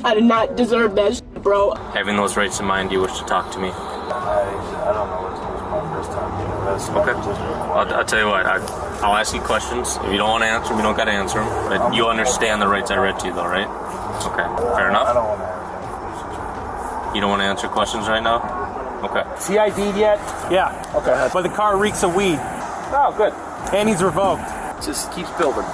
I did not deserve that shit, bro. Having those rights in mind, do you wish to talk to me? I don't know what to do. It's my first time being arrested. Okay. I'll tell you what, I'll ask you questions. If you don't want to answer them, you don't got to answer them. But you understand the rights I read to you, though, right? Okay. Fair enough? I don't want to answer questions. You don't want to answer questions right now? Okay. CID'd yet? Yeah. Okay. But the car reeks of weed. Oh, good. And he's revoked. Just keeps building.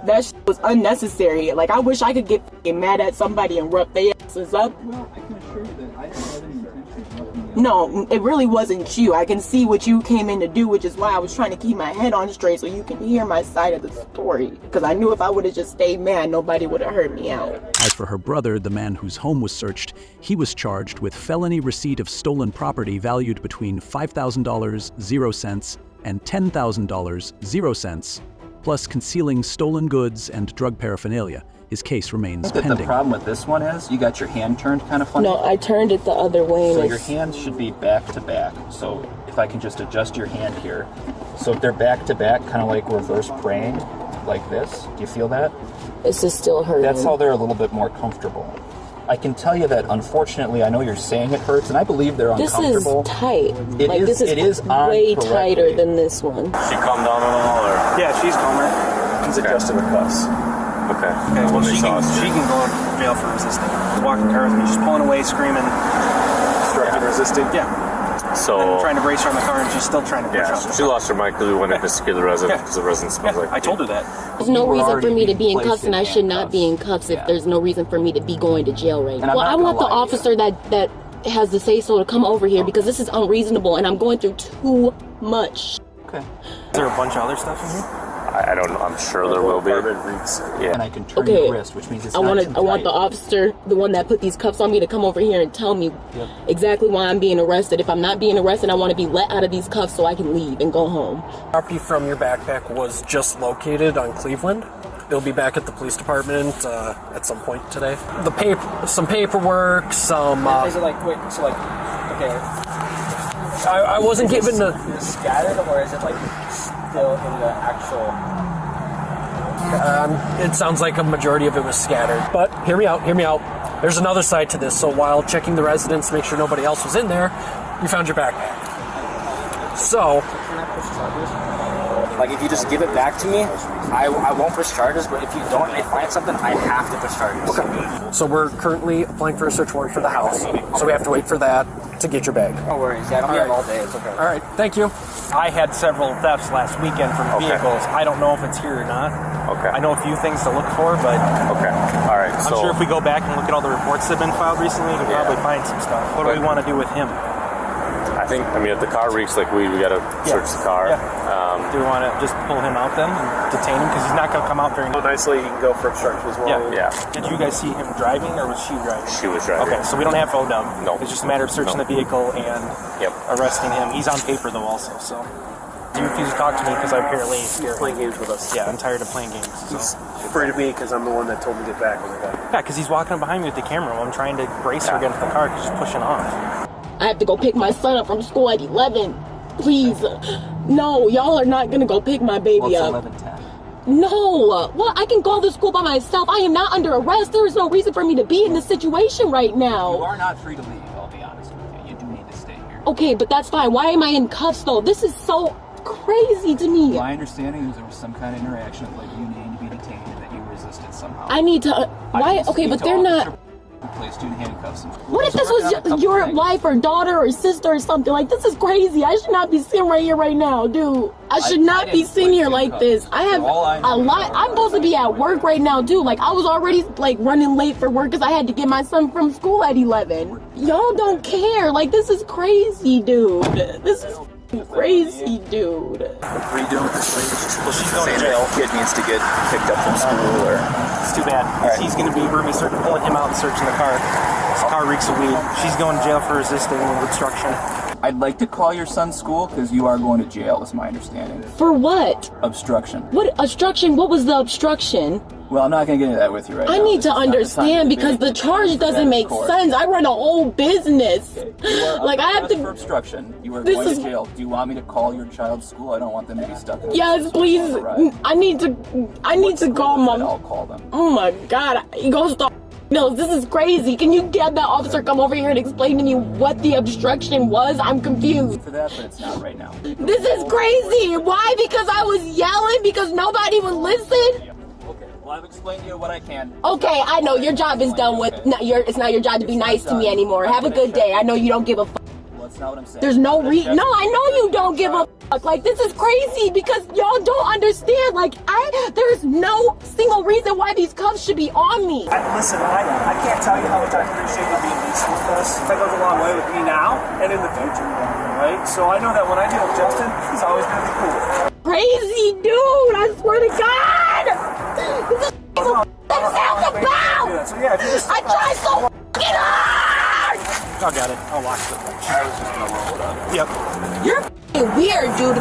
That shit was unnecessary. Like, I wish I could get fucking mad at somebody and rough their asses up. Well, I can assure you that I don't have any intention of roughing you up. No, it really wasn't you. I can see what you came in to do, which is why I was trying to keep my head on straight so you can hear my side of the story. Because I knew if I would have just stayed mad, nobody would have heard me out. As for her brother, the man whose home was searched, he was charged with felony receipt of stolen property valued between $5,000, 0 cents, and $10,000, 0 cents, plus concealing stolen goods and drug paraphernalia. His case remains pending. The problem with this one is you got your hand turned kind of funny. No, I turned it the other way. So your hands should be back to back. So if I can just adjust your hand here. So if they're back to back, kind of like reverse praying, like this. Do you feel that? This is still hurting. That's how they're a little bit more comfortable. I can tell you that, unfortunately, I know you're saying it hurts, and I believe they're uncomfortable. This is tight. It is way tighter than this one. She calmed down at all, or? Yeah, she's calmer. She's adjusted her cuffs. Okay. Well, she can go to jail for resisting. She's walking the car with me. She's pulling away, screaming. Obstructing resisting? Yeah. So I'm trying to brace her on the car, and she's still trying to push she lost her mind because we wanted to secure the resident because the resident smells like. I told her that. There's no reason for me to be in cuffs, and I should not be in cuffs if there's no reason for me to be going to jail right now. Well, I want the officer that has the say-so to come over here because this is unreasonable, and I'm going through too much. Okay. Is there a bunch of other stuff in here? I don't know. I'm sure there will be. Yeah. And I can turn your wrist, which means it's I want the officer, the one that put these cuffs on me, to come over here and tell me exactly why I'm being arrested. If I'm not being arrested, I want to be let out of these cuffs so I can leave and go home. Property from your backpack was just located on Cleveland. It'll be back at the police department at some point today. Some paperwork, some. Is it like wait? So like, okay. I wasn't given the. Is it scattered or is it like still in the actual? It sounds like a majority of it was scattered. But hear me out. There's another side to this. So while checking the residence, make sure nobody else was in there, you found your backpack. So, can I push charges? Like, if you just give it back to me, I won't push charges, but if you don't and they find something, I have to push charges. Okay. So we're currently applying for a search warrant for the house. So we have to wait for that to get your bag. No worries. Yeah, I don't have all day. It's okay. All right. Thank you. I had several thefts last weekend from vehicles. I don't know if it's here or not. Okay. I know a few things to look for, but okay. All right. I'm sure if we go back and look at all the reports that have been filed recently, we can probably find some stuff. What do we want to do with him? I mean, if the car reeks like weed, we got to search the car. Yeah. Do we want to just pull him out then and detain him? Because he's not going to come out very nicely. He can go for obstruction as well. Yeah. Did you guys see him driving, or was she driving? She was driving. Okay, so we don't have Odum. No. It's just a matter of searching the vehicle and arresting him. He's on paper, though, also, so. He refused to talk to me because I apparently He's playing games with us. Yeah, I'm tired of playing games. So. He's afraid of me because I'm the one that told him to get back when I got him. Yeah, because he's walking behind me with the camera while I'm trying to brace her against the car because she's pushing off. I have to go pick my son up from school at 11. Please. No, y'all are not going to go pick my baby up. 11:10. No. Well, I can call the school by myself. I am not under arrest. There is no reason for me to be in this situation right now. You are not free to leave, I'll be honest with you. You do need to stay here. Okay, but that's fine. Why am I in cuffs, though? This is so crazy to me. My understanding is there was some kind of interaction of like you needing to be detained and that you resisted somehow. I need to... why? Okay, but they're not... Placed you in handcuffs. What if this was your wife or daughter or sister or something? Like, this is crazy. I should not be sitting right here right now, dude. I should not be sitting here like this. I have a lot. I'm supposed to be at work right now, too. Like, I was already, like, running late for work because I had to get my son from school at 11. Y'all don't care. Like, this is crazy, dude. This is crazy, dude. What are you doing with this lady? Well, she's going to jail. Kid needs to get picked up from school, or it's too bad. Right. He's going to be pulling him out and searching the car. His car reeks of weed. She's going to jail for resisting obstruction. I'd like to call your son's school because you are going to jail, is my understanding. For what? Obstruction. What obstruction? What was the obstruction? Well, I'm not going to get into that with you right now. I need to understand because the charge doesn't make sense. I run a whole business. Like, I have to... for obstruction. You are going to jail. Do you want me to call your child's school? I don't want them to be stuck in Yes, please. I need to call my... I'll call them. Oh my God. He goes to... No, this is crazy. Can you get that officer come over here and explain to me what the obstruction was? I'm confused. For that, but it's not right now. This is crazy. Why? Because I was yelling? Because nobody would listen? Okay, well, I've explained to you what I can. Okay, I know. Your job is done with... It's not your job to be nice to me anymore. Have a good day. I know you don't give a fuck. Well, that's not what I'm saying. There's no reason... No, I know you don't give a fuck. Like, this is crazy because y'all don't understand. Like, there's no single reason why these cuffs should be on me. Listen, I can't tell you how much I appreciate you being decent with us. That goes a long way with me now and in the future, right? So I know that when I deal with Justin, he's always going to be cool. Crazy dude, I swear to God! This is what sounds about! I try so fucking hard! I got it. I'll watch it. I was just going to roll it up. Yep. You're fucking weird, dude.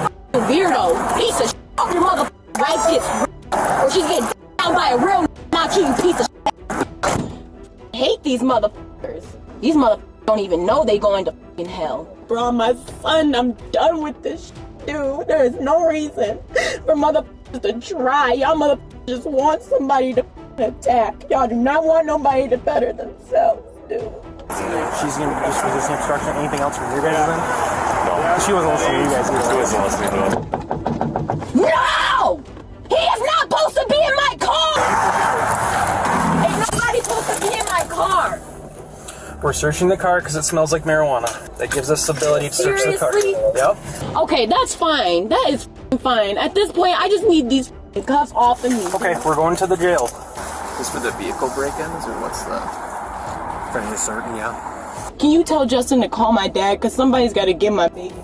Weirdo. Piece of shit. Your motherfucking wife gets or she's getting down by a real not you piece of shit. I hate these motherfuckers. These motherfuckers don't even know they going to fucking hell. Bro, my son, I'm done with this shit, dude. There is no reason for motherfuckers to try. Y'all motherfuckers just want somebody to attack. Y'all do not want nobody to better themselves, dude. She's going to just resist obstruction. Anything else from your guys then? No. She wasn't listening to you guys either. She wasn't listening to us. No! He is not supposed to be in my car! Ain't nobody supposed to be in my car! We're searching the car because it smells like marijuana. That gives us the ability to search the car. Yep. Okay, that's fine. That is fine. At this point, I just need these cuffs off of me. Okay, we're going to the jail. Is this for the vehicle break-ins, or what's the... Fairly certain, yeah. Can you tell Justin to call my dad? Because somebody's got to get my baby.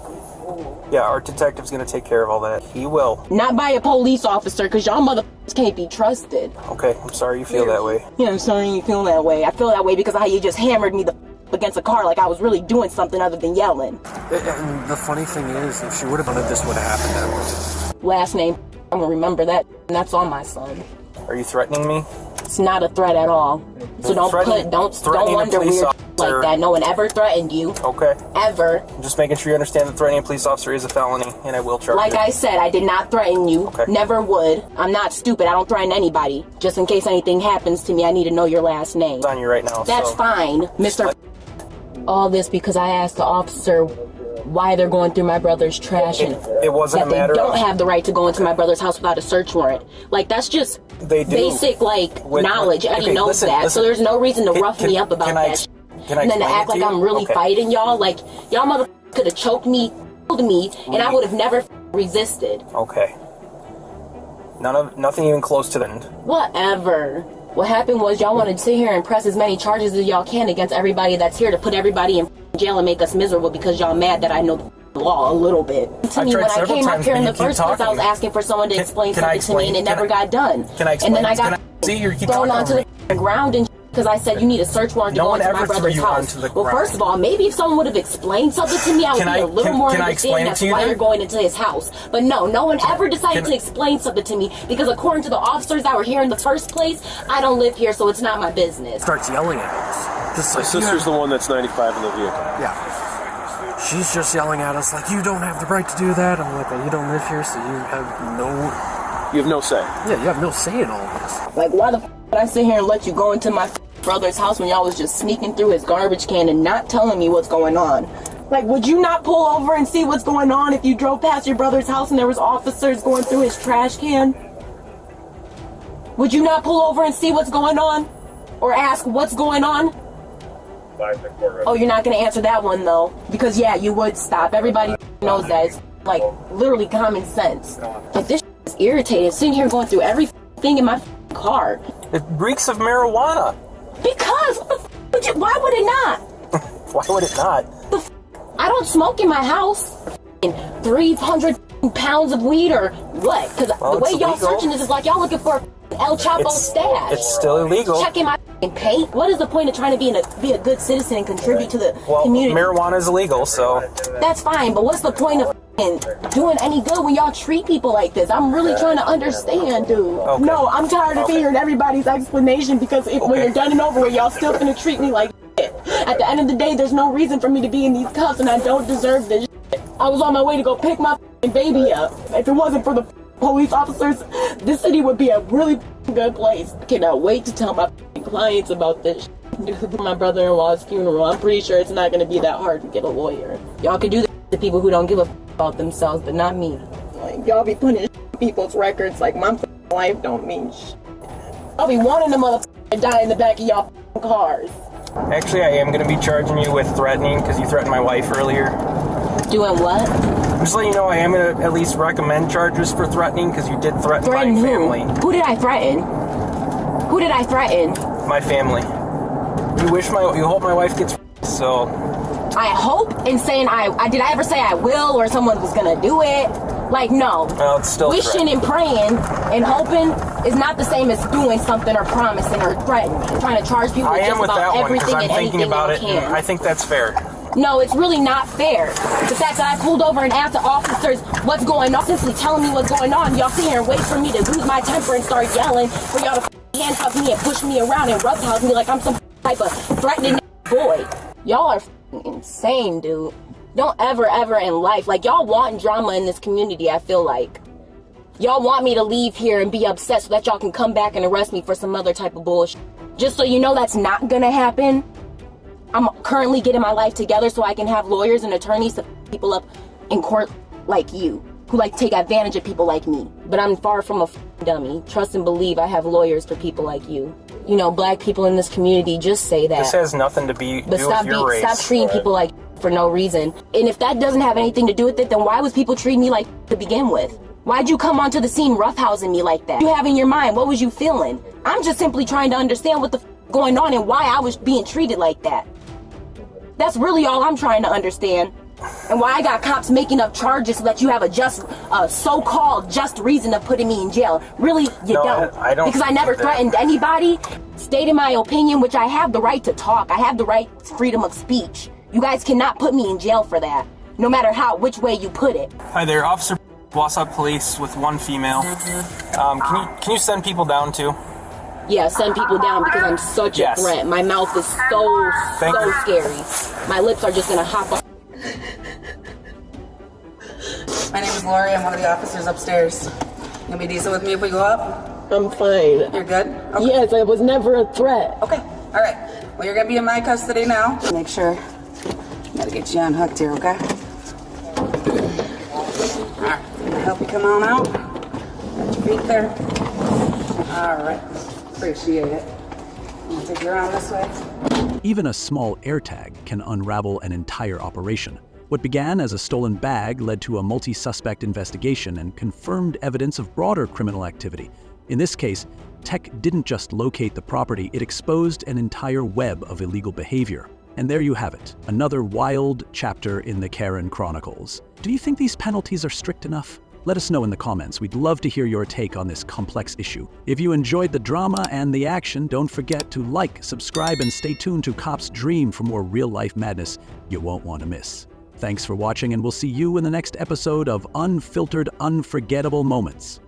Yeah, our detective's going to take care of all that. He will. Not by a police officer, because y'all motherfuckers can't be trusted. Okay, I'm sorry you feel that way. Yeah, I'm sorry you feel that way. I feel that way because of how you just hammered me the against a car like I was really doing something other than yelling. And the funny thing is, if she would have done it, this would have happened that way. Last name, I'm going to remember that, and that's on my son. Are you threatening me? It's not a threat at all. So don't wonder weird like that. No one ever threatened you. Okay. Ever. I'm just making sure you understand that threatening a police officer is a felony, and I will charge you. Like I said, I did not threaten you. Okay. Never would. I'm not stupid. I don't threaten anybody. Just in case anything happens to me, I need to know your last name. It's on you right now. That's fine, Mr. All this because I asked the officer why they're going through my brother's trash and it wasn't that a matter they don't of, have the right to go into my brother's house without a search warrant. Like, that's just basic, like, knowledge. Everybody knows that. So there's no reason to rough me up about that. And then to act like I'm really fighting y'all. Like, y'all motherfuckers could have choked me, killed me, and I would have never resisted. Okay. Nothing even close to the end. Whatever. What happened was y'all wanted to sit here and press as many charges as y'all can against everybody that's here to put everybody in jail and make us miserable because y'all mad that I know the law a little bit. To me, when I came up here in the first place, I was asking for someone to explain something to me, and it never got done. And then I got thrown onto the ground and because I said you need a search warrant to go into my brother's house. Well, first of all, maybe if someone would have explained something to me, I would be a little more understanding that's why you're going into his house. But no one ever decided to explain something to me because according to the officers that were here in the first place, I don't live here, so it's not my business. Starts yelling at us. Just My sister's the one that's 95 in the vehicle. Yeah. She's just yelling at us like, you don't have the right to do that. I'm like, well, you don't live here, so you have no... You have no say. Yeah, you have no say in all this. Like, why the f*** did I sit here and let you go into my brother's house when y'all was just sneaking through his garbage can and not telling me what's going on? Like, would you not pull over and see what's going on if you drove past your brother's house and there was officers going through his trash can? Would you not pull over and see what's going on? Or ask what's going on? Oh, you're not going to answer that one, though. Because, yeah, you would stop. Everybody knows that. It's, like, literally common sense. Like, this is irritating. Sitting here going through everything in my car. It reeks of marijuana. Because, why would it not? Why would it not? I don't smoke in my house. 300 pounds of weed or what? Because the way y'all searching this is like y'all looking for El Chapo stash. It's still illegal. Checking my paint. What is the point of trying to be a good citizen and contribute to the community? Marijuana is illegal, so... That's fine, but what's the point of doing any good when y'all treat people like this? I'm really trying to understand, dude. Okay. No, I'm tired of hearing everybody's explanation because when you're done and over with, y'all still gonna treat me like shit. At the end of the day, there's no reason for me to be in these cuffs and I don't deserve this shit. I was on my way to go pick my baby up. If it wasn't for the police officers, this city would be a really good place. I cannot wait to tell my clients about this shit. My brother-in-law's funeral. I'm pretty sure it's not gonna be that hard to get a lawyer. Y'all can do this to people who don't give a about themselves, but not me. Like, y'all be putting people's records like my life don't mean shit. I'll be wanting the motherfucker to die in the back of y'all cars. Actually, I am going to be charging you with threatening because you threatened my wife earlier. Doing what? Just letting you know I am going to at least recommend charges for threatening because you did threaten my family. Who did I threaten? Who did I threaten? My family. You hope my wife gets so... I hope in saying did I ever say I will or someone was gonna do it? Like, no. Well, it's still wishing and praying and hoping is not the same as doing something or promising or threatening. Trying to charge people with just about everything and anything about you it, can. I think that's fair. No, it's really not fair. The fact that I pulled over and asked the officers what's going on, simply telling me what's going on, y'all sit here and wait for me to lose my temper and start yelling for y'all to handcuff me and push me around and roughhouse me like I'm some type of threatening boy. Y'all are insane, dude. Don't ever in life, like, y'all want drama in this community. I feel like y'all want me to leave here and be upset so that y'all can come back and arrest me for some other type of bullshit. Just so you know, that's not gonna happen. I'm currently getting my life together so I can have lawyers and attorneys to people up in court like you, who like to take advantage of people like me. But I'm far from a dummy. Trust and believe I have lawyers for people like you. You know, black people in this community just say that. This has nothing to do with your race. Stop treating people like for no reason. And if that doesn't have anything to do with it, then why was people treating me like to begin with? Why'd you come onto the scene roughhousing me like that? You have in your mind, what was you feeling? I'm just simply trying to understand what the going on and why I was being treated like that. That's really all I'm trying to understand. And why I got cops making up charges so that you have a so-called just reason of putting me in jail. Really, you don't. I don't. Because I never threatened anybody, stated my opinion, which I have the right to talk. I have the right to freedom of speech. You guys cannot put me in jail for that, no matter which way you put it. Hi there, Officer Wausau Police with one female. Can you send people down too? Yeah, send people down because I'm such a threat. My mouth is so scary. My lips are just gonna hop up. My name is Lori. I'm one of the officers upstairs. You gonna be decent with me if we go up? I'm fine. You're good? Okay. Yes, I was never a threat. Okay. All right. Well, you're gonna be in my custody now. Make sure. Gotta get you unhooked here, okay? help you come on out? Got your feet there? All right. Appreciate it. I'll take you around this way. Even a small AirTag can unravel an entire operation. What began as a stolen bag led to a multi-suspect investigation and confirmed evidence of broader criminal activity. In this case, tech didn't just locate the property, it exposed an entire web of illegal behavior. And there you have it, another wild chapter in the Karen Chronicles. Do you think these penalties are strict enough? Let us know in the comments. We'd love to hear your take on this complex issue. If you enjoyed the drama and the action, don't forget to like, subscribe, and stay tuned to Cop's Dream for more real-life madness you won't want to miss. Thanks for watching, and we'll see you in the next episode of Unfiltered Unforgettable Moments.